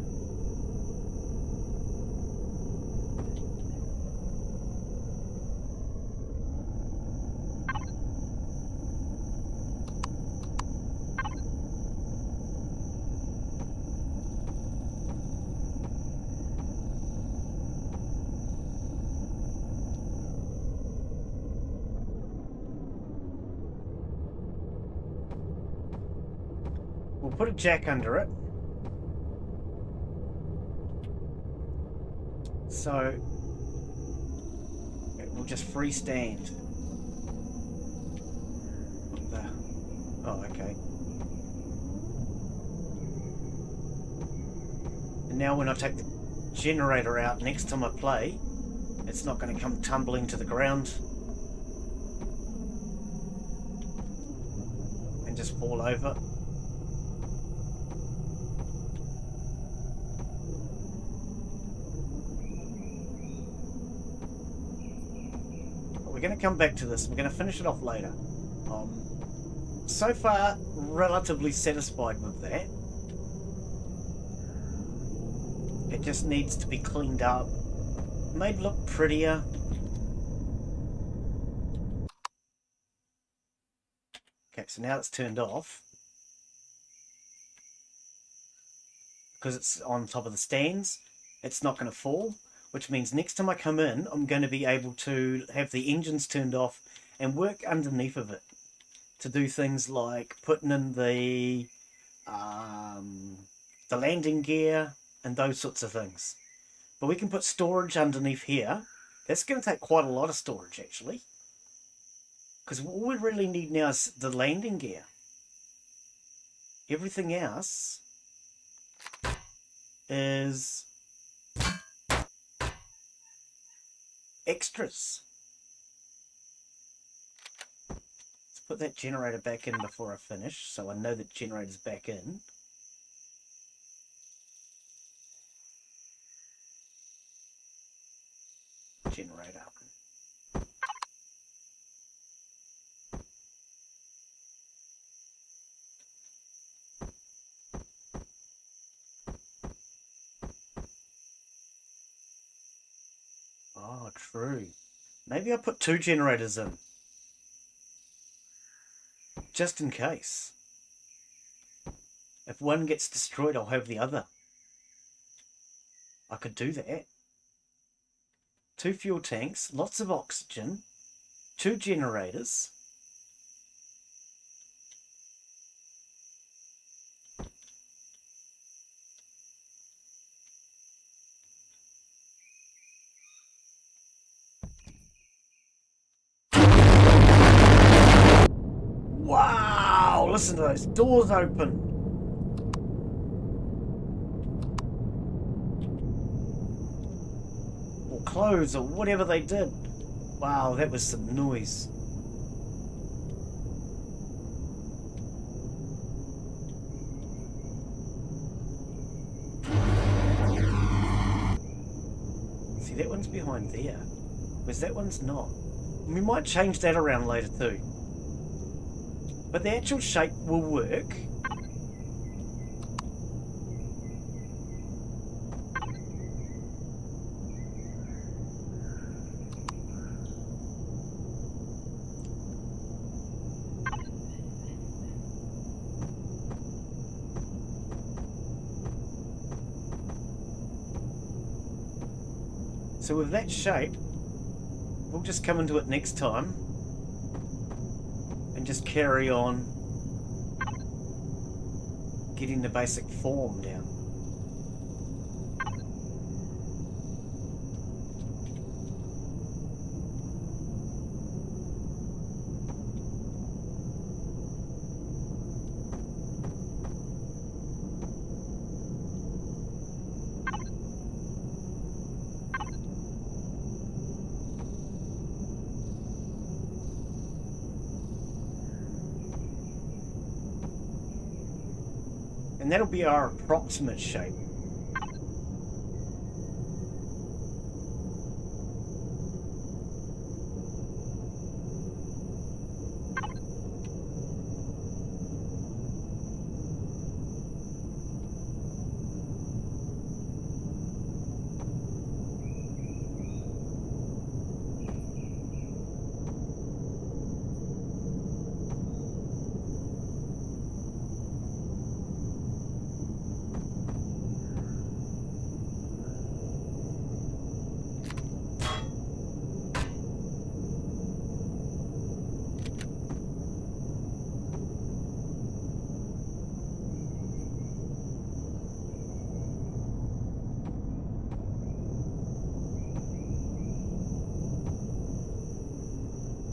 We'll put a jack under it. So it will just freestand. What the? Oh, okay. And now when I take the generator out next time I play, it's not going to come tumbling to the ground and just fall over. We're going to come back to this. We're going to finish it off later. So far, relatively satisfied with that. It just needs to be cleaned up, made look prettier. Okay, so now it's turned off. Because it's on top of the stands, it's not going to fall. Which means next time I come in, I'm going to be able to have the engines turned off and work underneath of it to do things like putting in the landing gear and those sorts of things. But we can put storage underneath here. That's going to take quite a lot of storage, actually. Because all we really need now is the landing gear. Everything else is extras. Let's put that generator back in before I finish, so I know that generator's back in. Generator. True. Maybe I'll put 2 generators in. Just in case. If one gets destroyed, I'll have the other. I could do that. 2 fuel tanks, lots of oxygen, 2 generators. Wow! Listen to those doors open. Or close, or whatever they did. Wow, that was some noise. See, that one's behind there. Whereas that one's not. We might change that around later too. But the actual shape will work. So with that shape, we'll just come into it next time and just carry on getting the basic form down. And that'll be our approximate shape.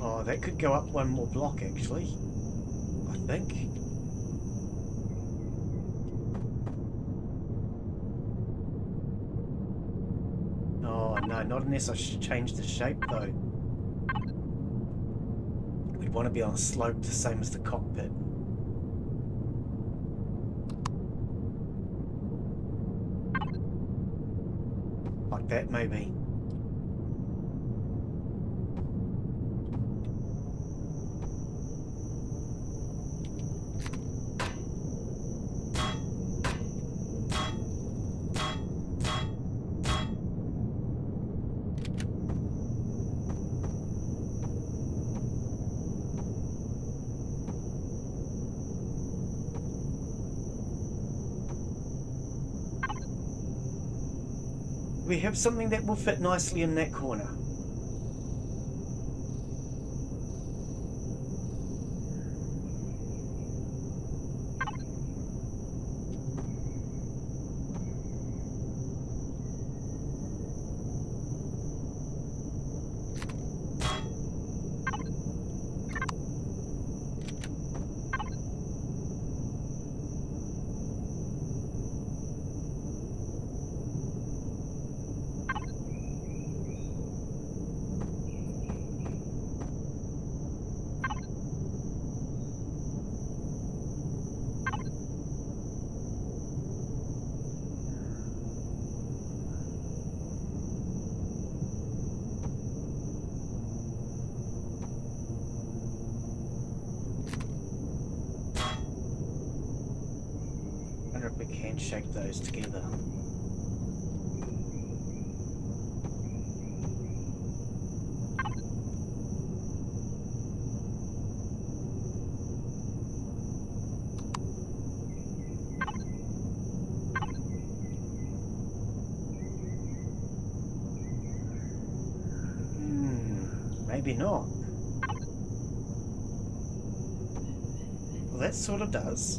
Oh, that could go up one more block actually, I think. Oh no, not unless I change the shape though. We'd want to be on a slope the same as the cockpit. Like that maybe. We have something that will fit nicely in that corner. If we can shape those together. Maybe not. Well, that sort of does.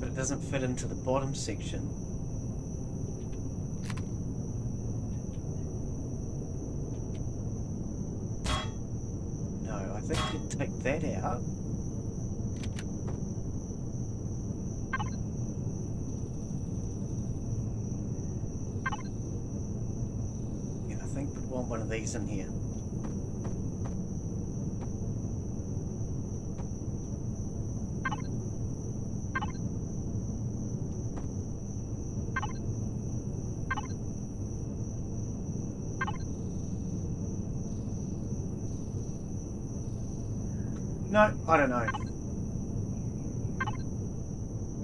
But it doesn't fit into the bottom section. No, I think you can take that out. And I think we'd want one of these in here. No, I don't know.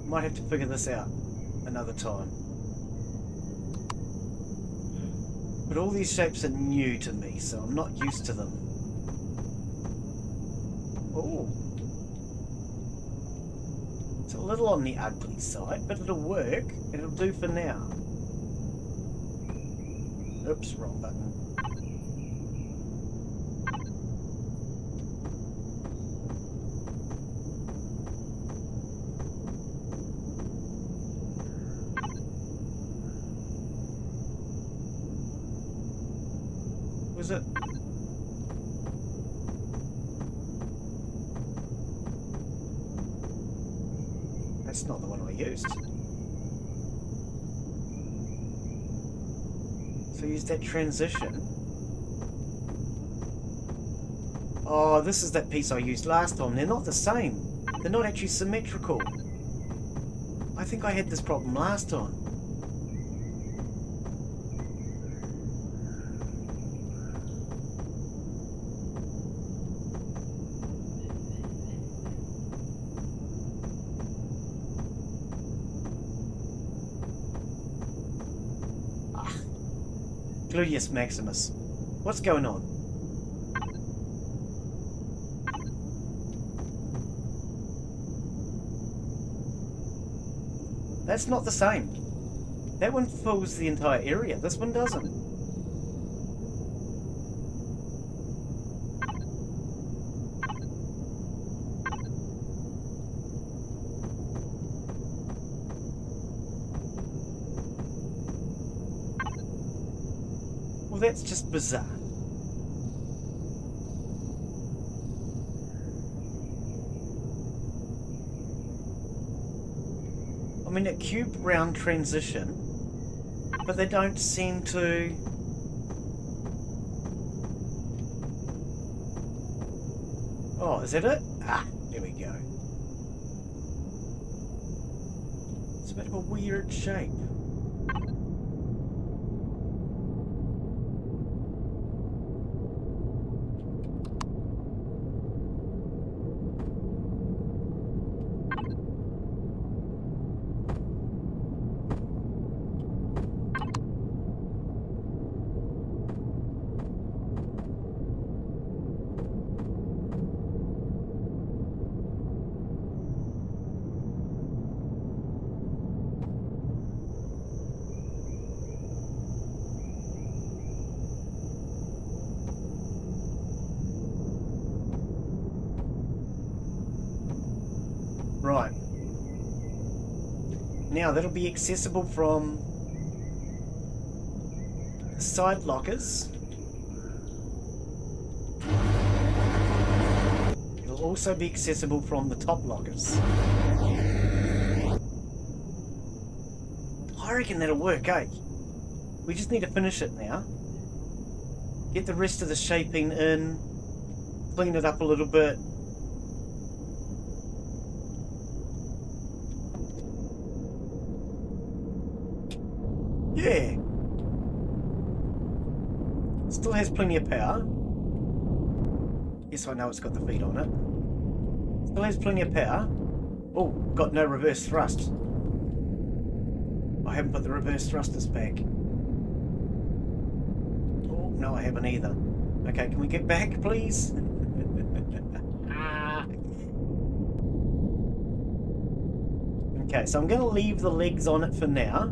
Might have to figure this out another time. But all these shapes are new to me, so I'm not used to them. Oh. It's a little on the ugly side, but it'll work. It'll do for now. Oops, wrong button. Was it? That's not the one I used. So use that transition. Oh, this is that piece I used last time. They're not the same. They're not actually symmetrical. I think I had this problem last time. Gluteus Maximus. What's going on? That's not the same. That one fills the entire area. This one doesn't. Well, that's just bizarre. I mean, a cube round transition, but they don't seem to... Oh, is that it? Ah, there we go. It's a bit of a weird shape. Right. Now that'll be accessible from the side lockers. It'll also be accessible from the top lockers. I reckon that'll work, eh? We just need to finish it now. Get the rest of the shaping in. Clean it up a little bit. Yeah. Still has plenty of power. Yes, I know it's got the feet on it. Still has plenty of power. Oh, got no reverse thrust. I haven't put the reverse thrusters back. Oh, no, I haven't either. Okay, can we get back, please? Okay, so I'm going to leave the legs on it for now.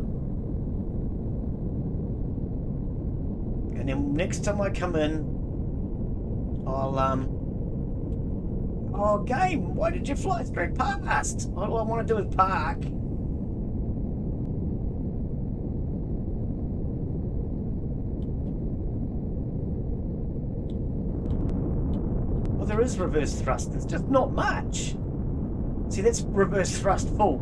And And then next time I come in, I'll, oh, game, why did you fly straight past? All I want to do is park. Well, there is reverse thrust. There's just not much. See, that's reverse thrust full.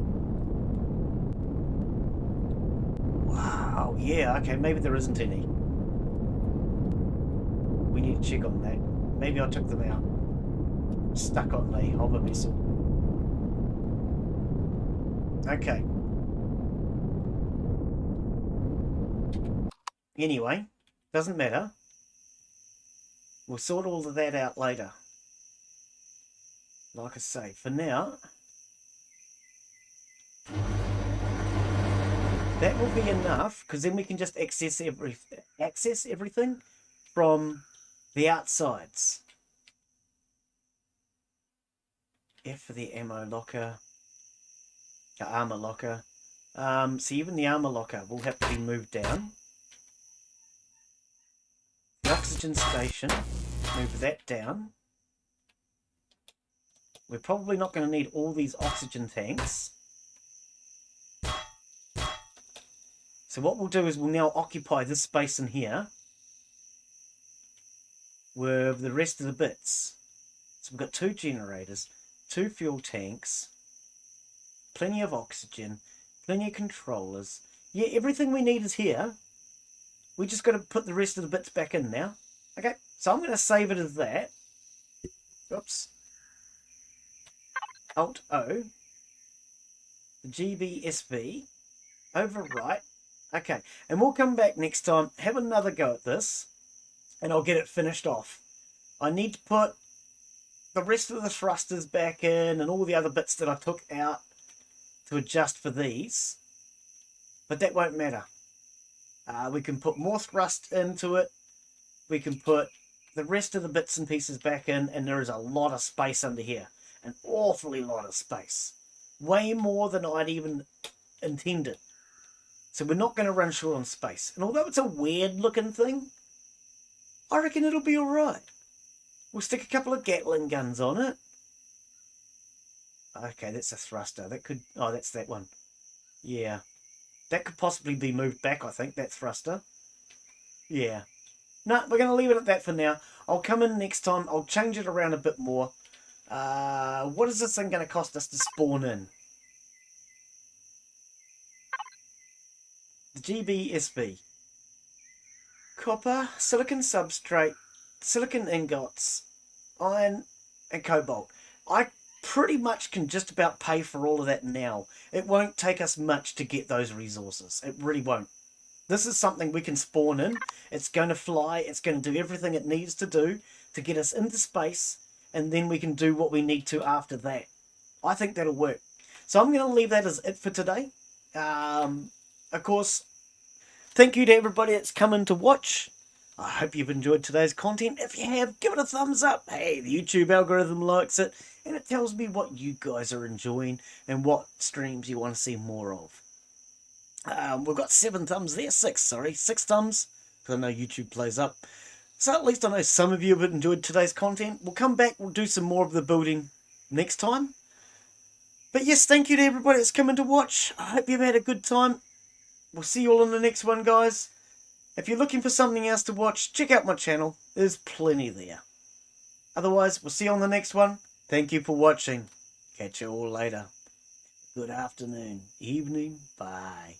Wow, yeah, okay, maybe there isn't any. We need to check on that. Maybe I took them out. Stuck on the hover vessel. Okay. Anyway, doesn't matter. We'll sort all of that out later. Like I say, for now, that will be enough, because then we can just access everything from the outsides. F for the ammo locker, the armor locker. So even the armor locker will have to be moved down. The oxygen station, move that down. We're probably not going to need all these oxygen tanks. So what we'll do is we'll now occupy this space in here with the rest of the bits. So we've got 2 generators, 2 fuel tanks, plenty of oxygen, plenty of controllers. Yeah, everything we need is here. We just got to put the rest of the bits back in now. Okay, so I'm going to save it as that. Oops. Alt-O. The GBSV. Overwrite. Okay, and we'll come back next time, have another go at this, and I'll get it finished off. I need to put the rest of the thrusters back in and all the other bits that I took out to adjust for these, but that won't matter. We can put more thrust into it. We can put the rest of the bits and pieces back in, and there is a lot of space under here. An awfully lot of space. Way more than I'd even intended. So we're not going to run short on space. And although it's a weird looking thing, I reckon it'll be alright. We'll stick a couple of Gatling guns on it. Okay, that's a thruster. That could... Oh, that's that one. Yeah. That could possibly be moved back, I think, that thruster. Yeah. No, we're going to leave it at that for now. I'll come in next time. I'll change it around a bit more. What is this thing going to cost us to spawn in? The GBSB. Copper, silicon substrate, silicon ingots, iron, and cobalt. I pretty much can just about pay for all of that now. It won't take us much to get those resources. It really won't. This is something we can spawn in. It's going to fly. It's going to do everything it needs to do to get us into space, and then we can do what we need to after that. I think that'll work. So I'm going to leave that as it for today. Of course, thank you to everybody that's come in to watch. I hope you've enjoyed today's content. If you have, give it a thumbs up. Hey, the YouTube algorithm likes it, and it tells me what you guys are enjoying and what streams you want to see more of. We've got 7 thumbs there. 6 thumbs, because I know YouTube plays up. So at least I know some of you have enjoyed today's content. We'll come back, we'll do some more of the building next time. But yes, thank you to everybody that's come in to watch. I hope you've had a good time. We'll see you all in the next one, guys. If you're looking for something else to watch, check out my channel. There's plenty there. Otherwise, we'll see you on the next one. Thank you for watching. Catch you all later. Good afternoon, evening, bye.